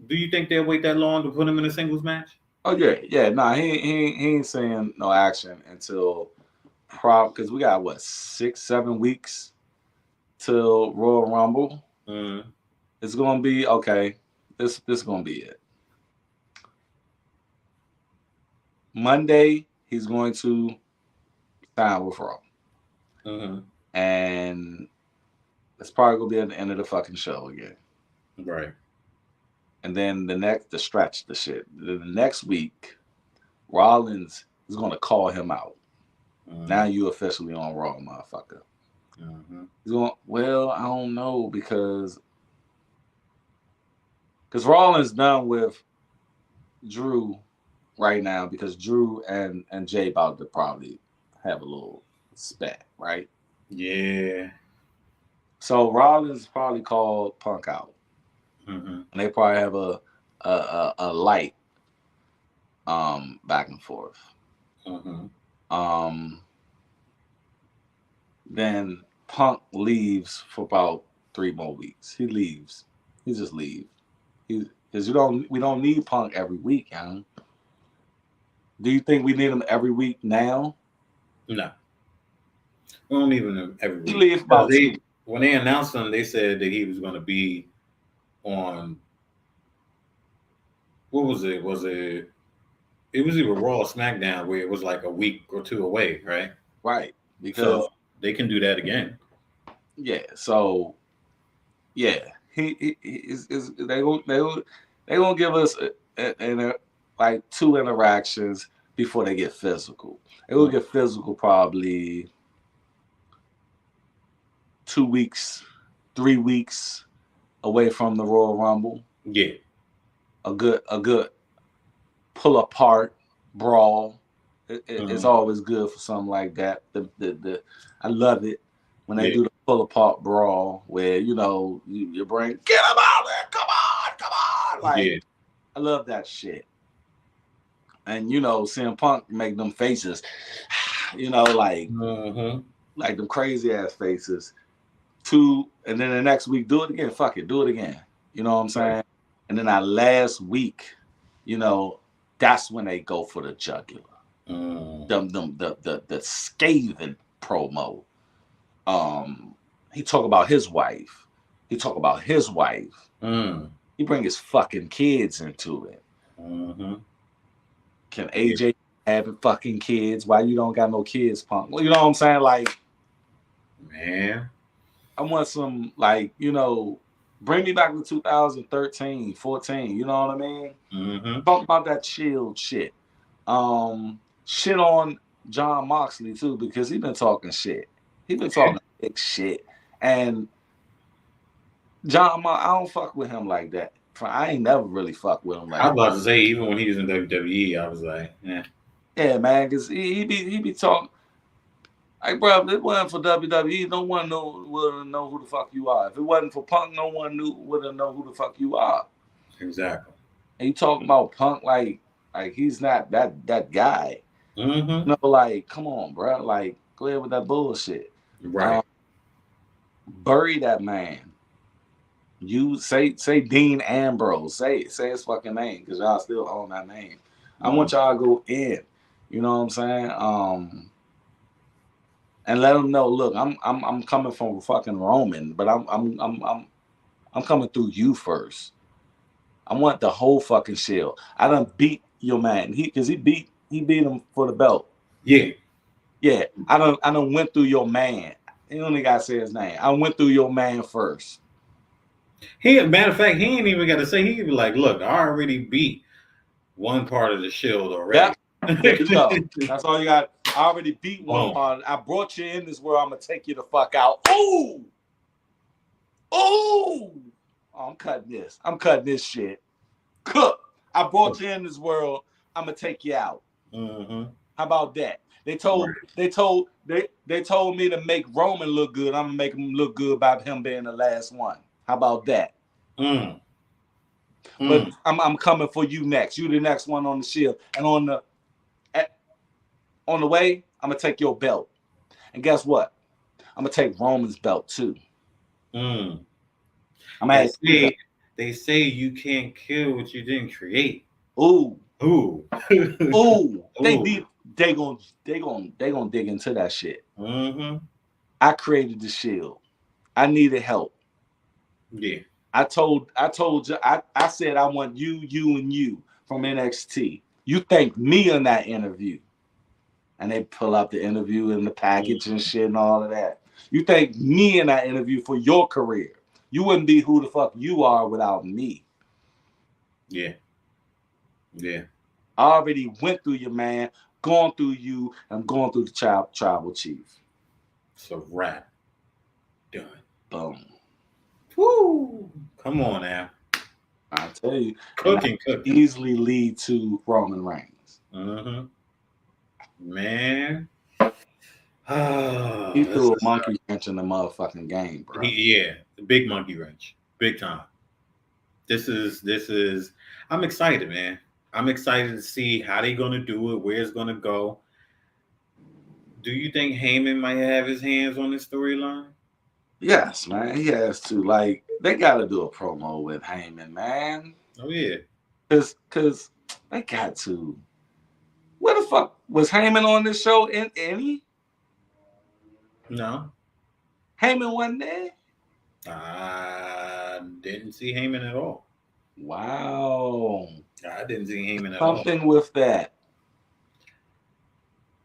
do you think they'll wait that long to put him in a singles match? oh yeah, nah, he ain't saying no action until because we got what 6-7 weeks till Royal Rumble. Mm. It's gonna be okay. This gonna be it. Monday he's going to sign with Raw, Mm-hmm. and it's probably gonna be at the end of the fucking show again. Right. And then the stretch the shit. The next week, Rollins is gonna call him out. Mm-hmm. Now you officially on Raw, motherfucker. Mm-hmm. He's going, well, I don't know because Rollins done with Drew right now because Drew and Jay about to probably have a little spat, right? Yeah. So Rollins probably called Punk out, Mm-hmm. and they probably have a light back and forth. Mm-hmm. Um, then Punk leaves for about 3 more weeks. He leaves. He just leaves. Because we don't need Punk every week, young. Do you think we need him every week now? No. We don't even every He week leaves because about 2. when they announced him, they said that he was going to be on what was it? Was it? It was either Raw or SmackDown where it was like a week or two away, right? Right. Because So they can do that again. yeah, so yeah, he is they gonna give us like 2 interactions before they get physical. They will get physical probably 2 weeks, 3 weeks away from the Royal Rumble. Yeah. A good pull apart brawl. It's Mm-hmm. always good for something like that. I love it when they Yeah. do the pull apart brawl where you bring get him out there, come on, like Yeah. I love that shit. And CM Punk make them faces, like Mm-hmm. them crazy ass faces. And then the next week do it again. Fuck it, do it again. You know what I'm Right. saying? And then that last week, you know, that's when they go for the jugular. Mm. The scathing promo. He talk about his wife. He talk about his wife. Mm. He bring his fucking kids into it. Mm-hmm. Can Yeah. AJ having fucking kids. Why you don't got no kids, Punk? Well, you know what I'm saying? Like, Man. I want some, like, bring me back to 2013, 14. You know what I mean? Mm-hmm. Talk about that chilled shit. Shit on John Moxley too, because he been talking shit. He been talking big shit. And I don't fuck with him like that. I ain't never really fucked with him I like was about to say, even when he was in WWE, I was like, that. Yeah, man, because he be talking. Like, bro, if it wasn't for WWE, no one would know who the fuck you are. If it wasn't for Punk, no one would have know who the fuck you are. exactly. And you talking about Punk like he's not that guy. Mm-hmm. Like, come on, bro. Like, go ahead with that bullshit. Right. Bury that man. You say Dean Ambrose. Say his fucking name, because y'all still own that name. I want y'all to go in. You know what I'm saying? And let them know. Look, I'm coming from fucking Roman, but I'm coming through you first. I want the whole fucking Shield. I done beat your man. He beat him for the belt. Yeah. Yeah, I done went through your man. You only gotta say his name. I went through your man first. Matter of fact, he ain't even got to say. He could be like, "Look, I already beat one part of the Shield already." Yep. There you go. That's all you got. I already beat one Boom. part. I brought you in this world. I'm gonna take you the fuck out. Ooh! Ooh! Oh, I'm cutting this. I'm cutting this shit. Cook. I brought you in this world. I'm gonna take you out. Mm-hmm. How about that? They told me to make Roman look good. I'm gonna make him look good by him being the last one. How about that? Mm. But Mm. I'm coming for you next. You the next one on the Shield. And on the way, I'm gonna take your belt. And guess what? I'm gonna take Roman's belt too. Mm. I'm They gonna ask you say they say you can't kill what you didn't create. ooh, Ooh. ooh. Ooh. They gonna dig into that shit. Mm-hmm. I created the Shield. I needed help. Yeah. I told you I said I want you, and you from NXT. You thanked me in that interview. And they pull out the interview and the package and shit and all of that. You thank me in that interview for your career. You wouldn't be who the fuck you are without me. Yeah. Yeah. I already went through you, man, gone through you, and going through the tribal chief. It's a wrap. Done. Boom. Woo! Come on now. I tell you, and that Cooking. easily lead to Roman Reigns. Mm-hmm. Man. Oh, He this threw a is monkey wrench in the motherfucking game, bro. the big monkey wrench. Big time. This is I'm excited, man. I'm excited to see how they're gonna do it, where it's gonna go. Do you think Heyman might have his hands on this storyline? Yes, man, he has to. Like, they got to do a promo with Heyman, man. Oh yeah. Cause they got to. Where the fuck was Heyman on this show? In any? No. Heyman wasn't there. I didn't see Heyman at all. Wow. I didn't see Heyman at all. Something with that.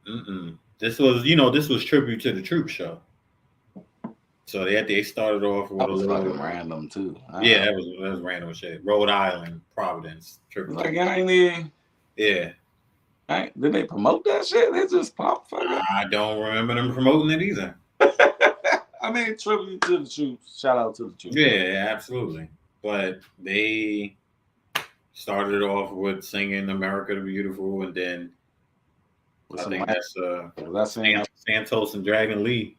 Mm-mm. This was tribute to the Troop Show. So they started off with That a was little. fucking random too. Yeah, that was random shit. Rhode Island, Providence, tribute. Like, I ain't even. Yeah. Did they promote that shit? They just popped fuck up. I don't remember them promoting it either. I mean, tribute to the troops. Shout out to the troops. Yeah, absolutely. But they started off with singing "America the Beautiful," and then With I some think that's Santos and Dragon Lee.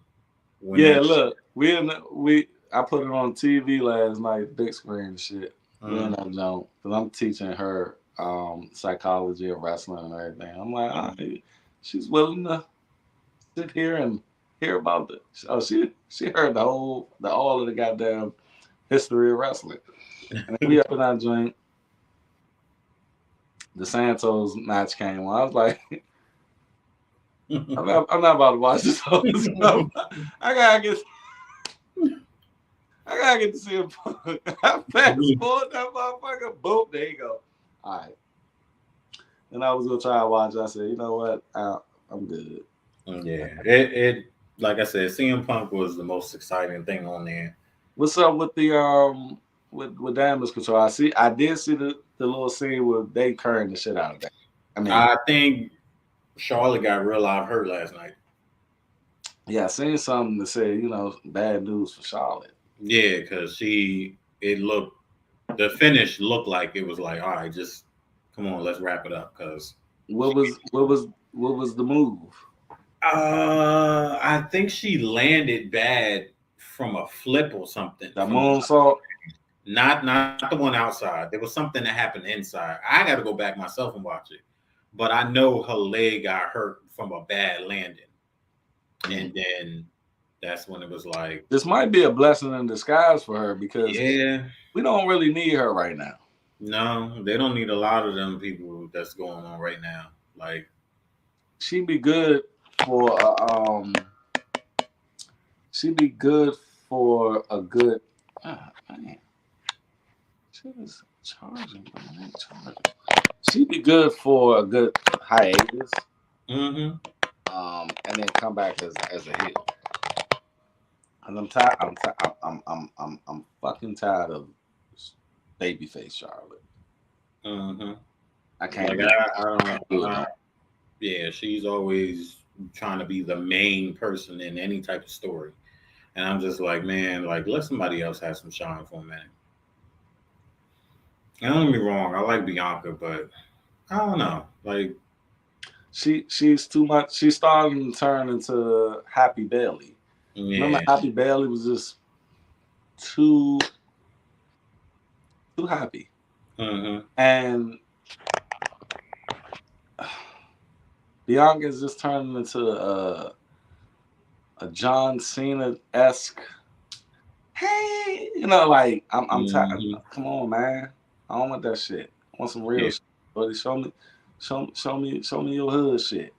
Yeah, look, I put it on TV last night, big screen and shit. We in that zone because I'm teaching her psychology of wrestling and everything. I'm like, she's willing to sit here and hear about it. Oh, she heard all of the goddamn history of wrestling. And we up in that joint. The Santos match came on. I was like, I'm not about to watch this whole stuff. I gotta get to see him. I fast forward that motherfucker. Boom, there you go. All right. and I was gonna try to watch. I said, you know what, I'm good. Yeah, it like I said, CM Punk was the most exciting thing on there. What's up with the with damage control? I did see the little scene where they curring the shit out of that. I mean, I think Charlotte got real live hurt last night. yeah, I seen something that said, bad news for Charlotte. Yeah, because it looked, the finish looked like it was like, all right, just come on, let's wrap it up. Because What was the move? I think she landed bad from a flip or something The from moonsault. not the one outside. There was something that happened inside. I got to go back myself and watch it, but I know her leg got hurt from a bad landing, and then that's when it was like, This might be a blessing in disguise for her because yeah, we don't really need her right now. no, they don't need a lot of them people that's going on right now. Like, She'd be good for she'd be good for a good. Man, she was charging, but it ain't charging. She'd be good for a good hiatus, mm-hmm. and then come back as a heel. And I'm tired. I'm fucking tired of babyface Charlotte. Mm-hmm. I can't. Like, I don't know. Yeah, she's always trying to be the main person in any type of story. And I'm just like, man, like, let somebody else have some shine for a minute. And don't get me wrong, I like Bianca, but I don't know. Like, She's too much. She's starting to turn into Happy Bailey. Remember, yeah. Happy Bailey was just too happy, Mm-hmm. and Bianca's just turning into a John Cena esque. Hey, like I'm tired. Mm-hmm. Come on, man. I don't want that shit. I want some real Yeah. shit. Buddy, show me your hood shit.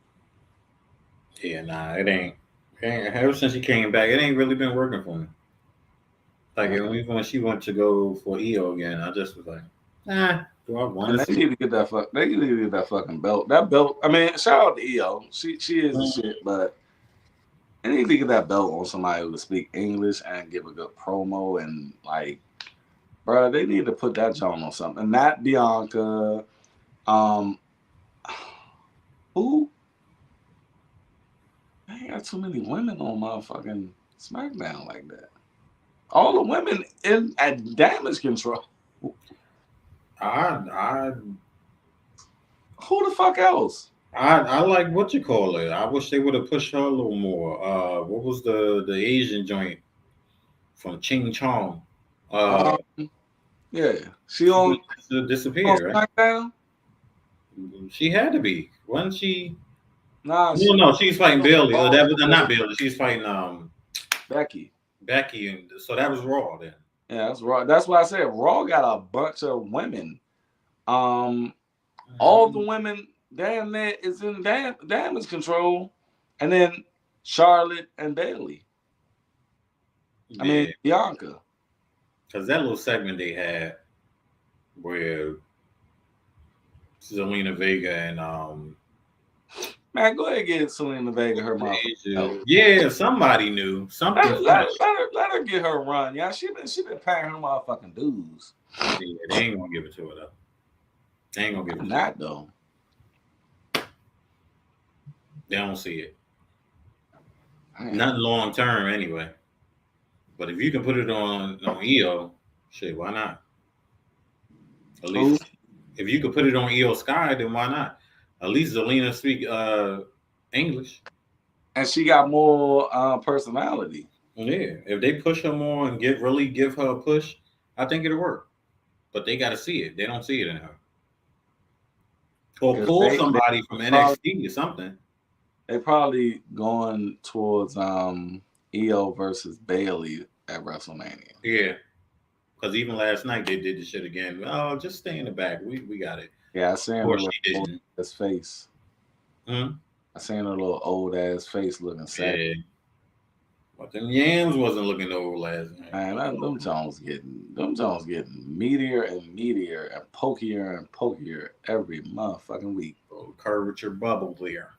Yeah, nah, it ain't. Ever since she came back, it ain't really been working for me. Like, even when she went to go for EO again, I just was like, do I want And to they see? need to get that fuck. They need to get that fucking belt. That belt. I mean, shout out to EO. She is the shit, but they need to get that belt on somebody who can speak English and give a good promo and like, bro. They need to put that joint on something. And not Bianca. Um, who? I ain't got too many women on motherfucking SmackDown like that. All the women in at Damage Control. I Who the fuck else? I like what you call it. I wish they would have pushed her a little more. What was the Asian joint from Ching Chong? Uh, Yeah, she she on just disappeared, right? SmackDown. She had to be. Wasn't she? Nah, No, she's fighting Bailey. That was not Becky. Bailey. She's fighting Becky, and so that was Raw then. Yeah, that's Raw. That's why I said Raw got a bunch of women. All the women damn near is in Damage Control, and then Charlotte and Bailey. I mean Yeah, Bianca. because that little segment they had where Zelina Vega and Man, go ahead and get Selena Vega her motherfucker. yeah, somebody knew something. Let her get her run, yeah. She been paying her motherfucking dues. Yeah, they ain't gonna give it to her though. They ain't gonna give it to her. Not though. They don't see it. Not long term anyway. But if you can put it on EO, shit, why not? At least if you could put it on EO Sky, then why not? At least Zelina speak English. And she got more personality. Yeah. If they push her more and really give her a push, I think it'll work. But they gotta see it. They don't see it in her. Or pull somebody from NXT or something. They probably going towards EO versus Bailey at WrestleMania. Yeah. Because even last night they did the shit again. Oh, just stay in the back. We got it. Yeah, I seen her little old ass face. Hmm? I seen her little old ass face looking sad. Yeah. But them yams wasn't looking old last night. Man, them Jones getting meatier and meatier and pokier every motherfucking week. little curvature bubble there.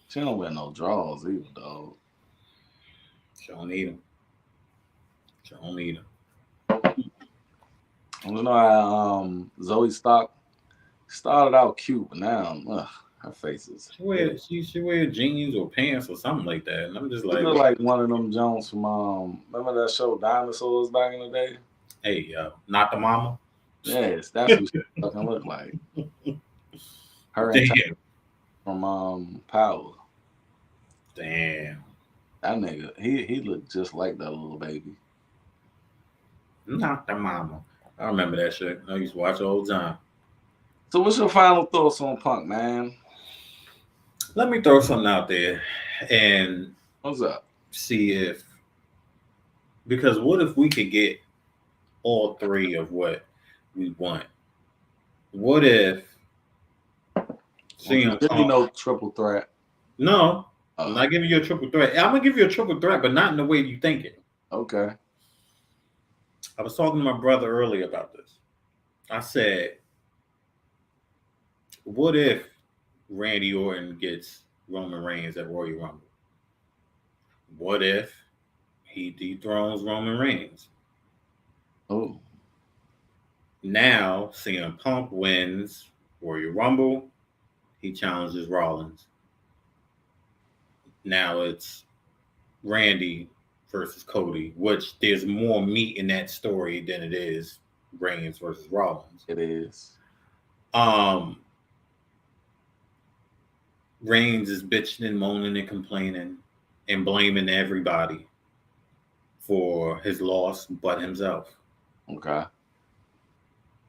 She don't wear no drawers either, dog. She don't need them. She don't need them. I don't know how Zoe Stock started out cute, but now her face is hideous. She wear jeans or pants or something like that, and I'm just She like, look like one of them Jones from remember that show Dinosaurs back in the day? hey, not the mama. Yes, that's who she fucking look like. Her and Damn, from Power. damn, That nigga, he looked just like that little baby. not the mama. I remember that shit. I used to watch all the time. So what's your final thoughts on Punk, man? Let me throw something out there and What's up? see if, because what if we could get all three of what we want? What if CM Give me Punk? no triple threat. No, I'm Uh, not giving you a triple threat. I'm gonna give you a triple threat, but not in the way you think it. okay. I was talking to my brother earlier about this. I said, what if Randy Orton gets Roman Reigns at Royal Rumble? What if he dethrones Roman Reigns? Oh, Now CM Punk wins Royal Rumble. He challenges Rollins. Now it's Randy versus Cody, which there's more meat in that story than it is Reigns versus Rollins. it is. Um, Reigns is bitching and moaning and complaining and blaming everybody for his loss but himself. Okay.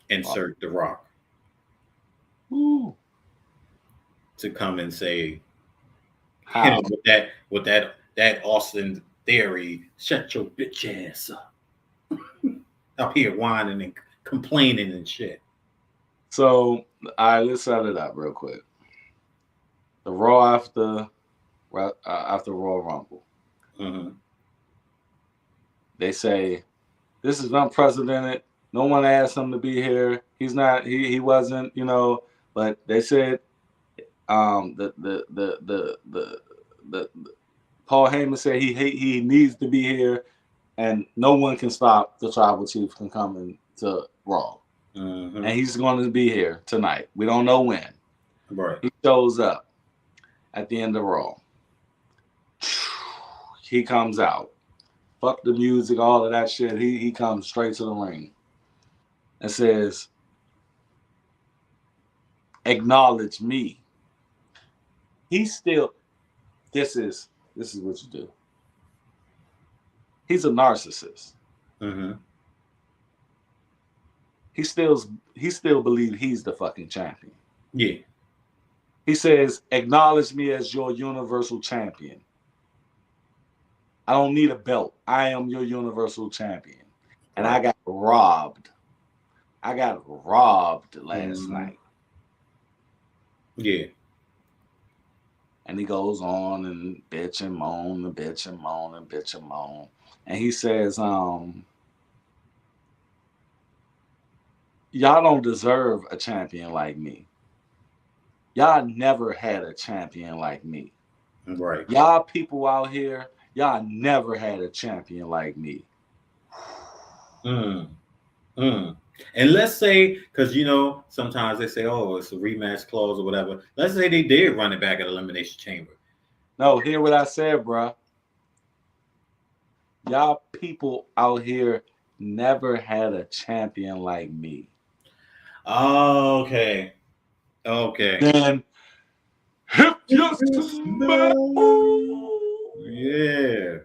Insert The Rock Ooh. to come and say, How? with that Austin Theory, shut your bitch ass up here whining and complaining and shit. So, all right, let's set it up real quick. The Raw after Royal Rumble, Mm-hmm. they say this is unprecedented. No one asked him to be here. He's not. He wasn't. But they said the Paul Heyman said he needs to be here, and no one can stop the Tribal Chief from coming to Raw, Mm-hmm. and he's going to be here tonight. We don't know when. Right. He shows up at the end of Raw. He comes out. Fuck the music, all of that shit. He comes straight to the ring and says, "Acknowledge me." He's still. This is what you do. He's a narcissist. Mm-hmm. He still believes he's the fucking champion. Yeah. He says, "Acknowledge me as your universal champion. I don't need a belt. I am your universal champion." And I got robbed. I got robbed last night. Yeah. And he goes on and bitch and moan and bitch and moan and bitch and moan. And he says, y'all don't deserve a champion like me. Y'all never had a champion like me. Right. Y'all people out here, y'all never had a champion like me. Mm. Mm. And let's say, because sometimes they say, "Oh, it's a rematch clause or whatever." Let's say they did run it back at Elimination Chamber. No, hear what I said, bruh. Y'all people out here never had a champion like me. Okay. Okay. Then hip just Yeah.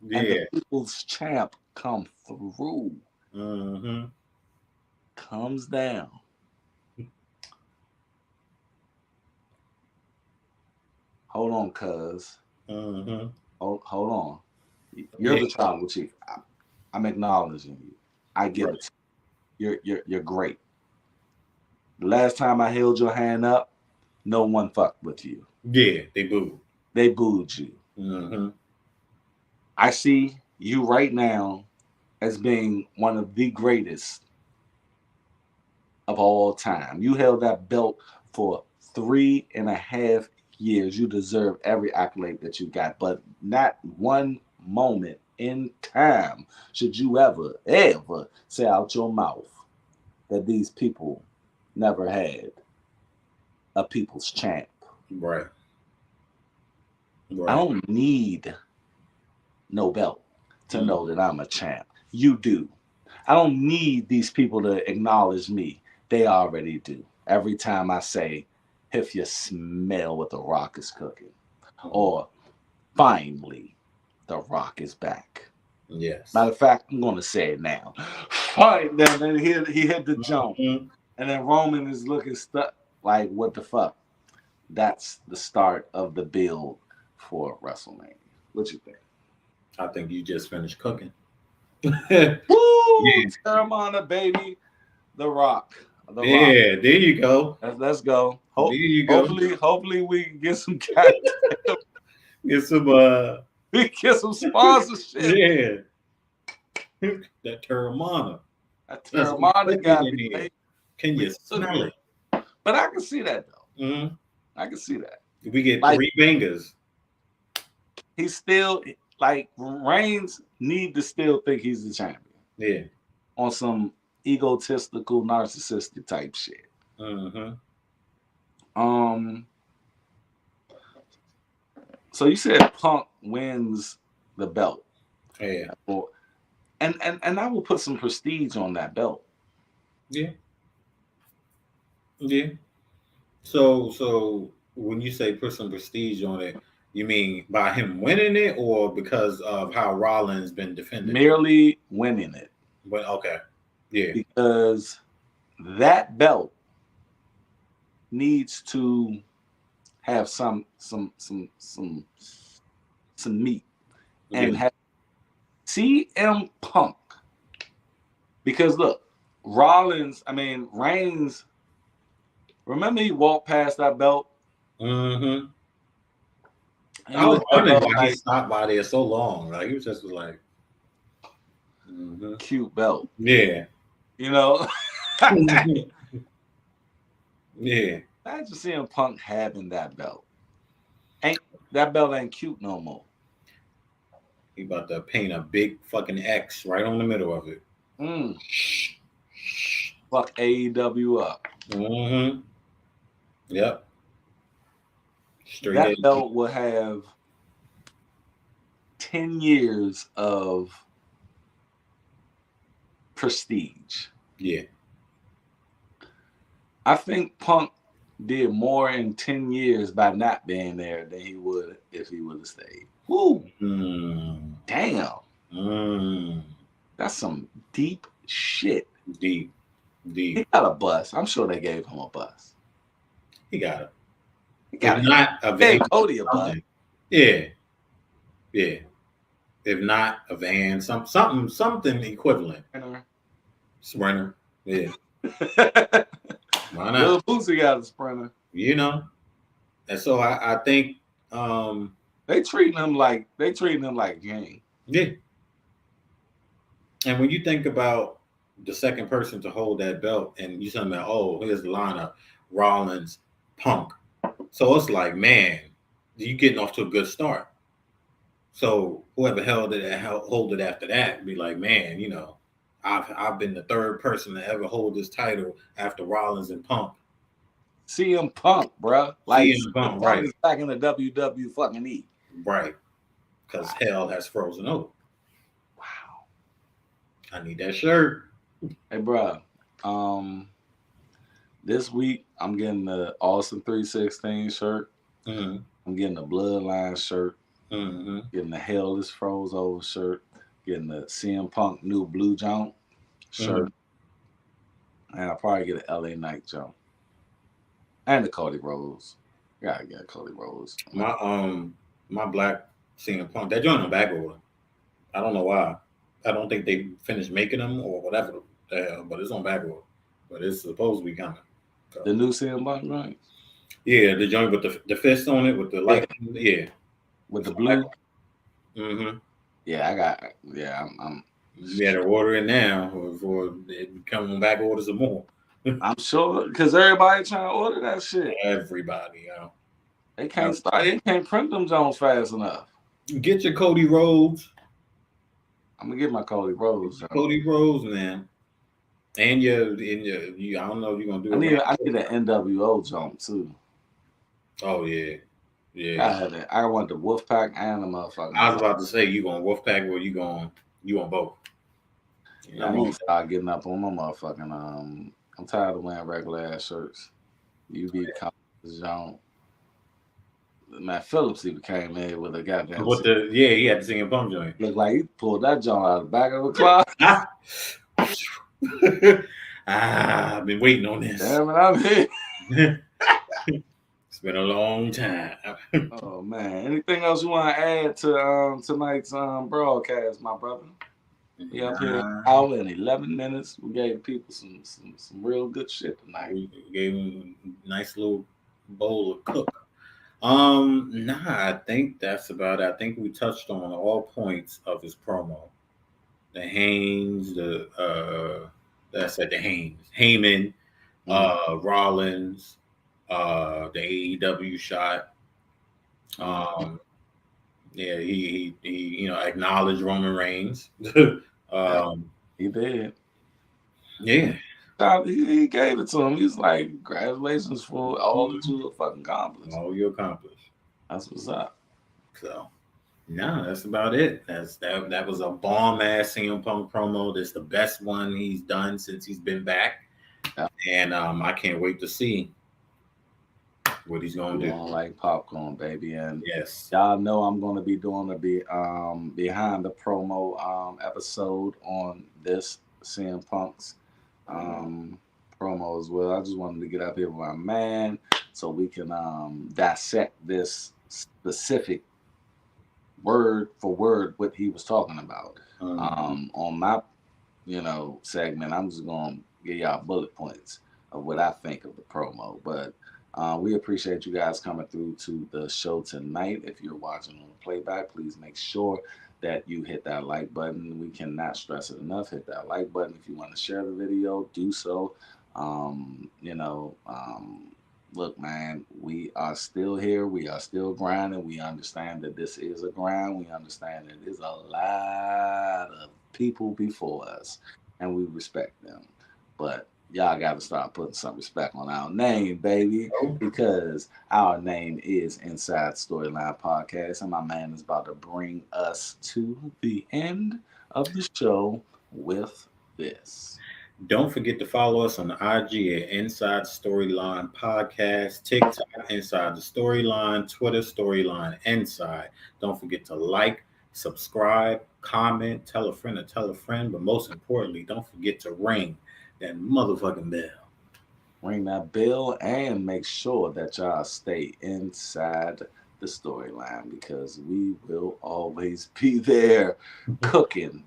and the Yeah. people's champ come through, Mm-hmm. comes down. Hold on, cuz. Mm-hmm. Hold on. You're the tribal chief. I'm acknowledging you. I give it to you. You're great. The last time I held your hand up, no one fucked with you. Yeah, they booed. They booed you. Mm-hmm. I see you right now as being one of the greatest of all time. You held that belt for 3.5 years. You deserve every accolade that you got, but not one moment in time should you ever say out your mouth that these people never had a people's champ. Right. I Right. don't need no belt to Mm. know that I'm a champ. You do. I don't need these people to acknowledge me. They already do. Every time I say, if you smell what the Rock is cooking, Mm. or finally, the Rock is back. Yes. Matter of fact, I'm going to say it now. Fight. Then he hit the jump. Mhm. And then Roman is looking stuck like, what the fuck? That's the start of the build for WrestleMania. What you think? I think you just finished cooking. Yeah. Woo! Terramana, baby. The Rock. The Rock. Yeah. There you go. Let's go. There you go. Hopefully we can get some goddamn, Get some we can get some sponsorship. yeah. That Terramana. That That's some Terramana cooking got in me, here. baby. Can We you look smell good. it? But I can see that though. Mm-hmm. I can see that. We get Like 3 fingers. he's still like Reigns need to still think he's the champion Yeah. on some egotistical, narcissistic type shit. Mm-hmm. Um. So you said Punk wins the belt, Yeah. Or- and I will put some prestige on that belt. Yeah. Yeah. So when you say put some prestige on it, you mean by him winning it or because of how Rollins been defending it? Merely winning it But okay. Yeah. because that belt needs to have some meat Yeah. and have CM Punk because look, Reigns. Remember he walked past that belt Mm-hmm. and I he was was wondering why he like stopped by there so long. Like he was just like, mm-hmm. cute belt, Yeah. you know. Yeah. Imagine CM Punk having that belt. Ain't that belt ain't cute no more. He about to paint a big fucking X right on the middle of it. Mm, fuck AEW up. Mm-hmm. Yep. Straight That A. belt will have 10 years of prestige. Yeah. I think Punk did more in 10 years by not being there than he would if he would have stayed. Woo! Mm. Damn. Mm. That's some deep shit. Deep. He Deep. got a bus. I'm sure they gave him a bus. He got it. He If got it. not a Gave van, Cody a bus. something. Yeah. Yeah. If not a van, something equivalent. Sprinter. Yeah. Why Lil not? Boosie got a sprinter. You know. And so I think They treating him like king. yeah. And when you think about the second person to hold that belt, and you talking about, oh, here's the lineup: Rollins, Punk. So it's like, man, you getting off to a good start. So whoever hold it after that, be like, man, I've been the third person to ever hold this title after Rollins and Punk. CM Punk, bruh. Like CM Punk, CM Punk right, is back in the WWE fucking E. right, because hell has frozen over. Wow. I need that shirt. Hey, bruh. This week I'm getting the Austin 316 shirt. Mm-hmm. I'm getting the Bloodline shirt. Mm-hmm. Getting the Hell is Froze Over shirt. Getting the CM Punk new blue jump shirt. Mm-hmm. And I'll probably get an LA Knight jump. And the Cody Rhodes. Gotta get Cody Rhodes. My black CM Punk, they're joining back order. I don't know why. I don't think they finished making them or whatever the hell, but it's on back order. But it's supposed to be coming. So. The new CM Punk, right? Yeah, the joint with the fist on it with the light. Yeah. With the blue. Mm-hmm. Yeah, I'm You better order it now before it become on back orders or more. I'm sure because everybody trying to order that shit. Everybody, They can't start. They can't print them Jones fast enough. Get your Cody Rhodes. I'm gonna get my Cody Rose. Cody Rhodes, man. And you, I don't know if you're gonna do I it need. I right. need an NWO jump too. Oh yeah, I yeah. had it. I want the Wolfpack and the I was motherfucking. about to say you going Wolfpack or you on both. I I'm need to on. start getting up on my motherfucking. I'm tired of wearing regular ass shirts. You be Jones. Matt Phillips even came in with a goddamn. What the? Yeah, he had the singing pump joint. Look like he pulled that joint out of the back of the closet. Ah, I've been waiting on this. Damn it, I'm here. It's been a long time. Oh man. Anything else you want to add to tonight's broadcast, my brother? We up here an Nah, hour and 11 minutes. We gave people some real good shit tonight. we gave him a nice little bowl of cook. Nah, I think that's about it. I think we touched on all points of his promo. The Haynes, that's at the Haynes, Heyman, Rollins, the AEW shot. Um, yeah, he acknowledged Roman Reigns. Yeah, um, he did. yeah, He gave it to him. He was like, congratulations for all that you fucking accomplished. all you accomplished. That's what's up. So, no, that's about it. That was a bomb ass CM Punk promo. That's the best one he's done since he's been back, Yeah. and I can't wait to see what he's gonna do. On like popcorn, baby. And Yes, y'all know I'm gonna be doing the behind the promo episode on this CM Punk's promo as well. I just wanted to get up here with my man so we can dissect this specific word for word what he was talking about. On my segment, I'm just gonna give y'all bullet points of what I think of the promo. But we appreciate you guys coming through to the show tonight. If you're watching on the playback, please make sure that you hit that like button. We cannot stress it enough. Hit that like button. If you want to share the video, do so. Um, you know, um, Look, man, we are still here. We are still grinding. We understand that this is a grind. We understand that there's a lot of people before us, and we respect them. But y'all got to start putting some respect on our name, baby, because our name is Inside Storyline Podcast, and my man is about to bring us to the end of the show with this. don't forget to follow us on the IG at Inside Storyline Podcast, TikTok Inside the Storyline, Twitter Storyline Inside. Don't forget to like, subscribe, comment, tell a friend, but most importantly, don't forget to ring that motherfucking bell. Ring that bell and make sure that y'all stay inside the storyline because we will always be there cooking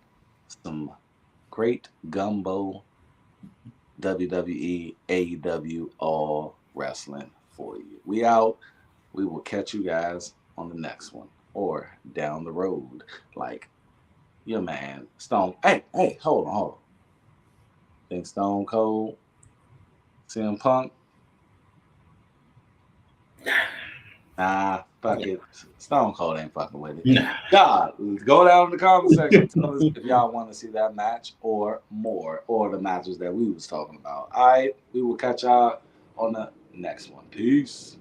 some great gumbo WWE, AEW, all wrestling for you. We out. We will catch you guys on the next one or down the road. Like your man, Stone. Hey, hold on. Think Stone Cold, CM Punk. Nah, fuck it. Stone Cold ain't fucking with it. Nah. God, go down in the comment section. Tell us if y'all want to see that match or more, or the matches that we was talking about. All right, we will catch y'all on the next one. Peace.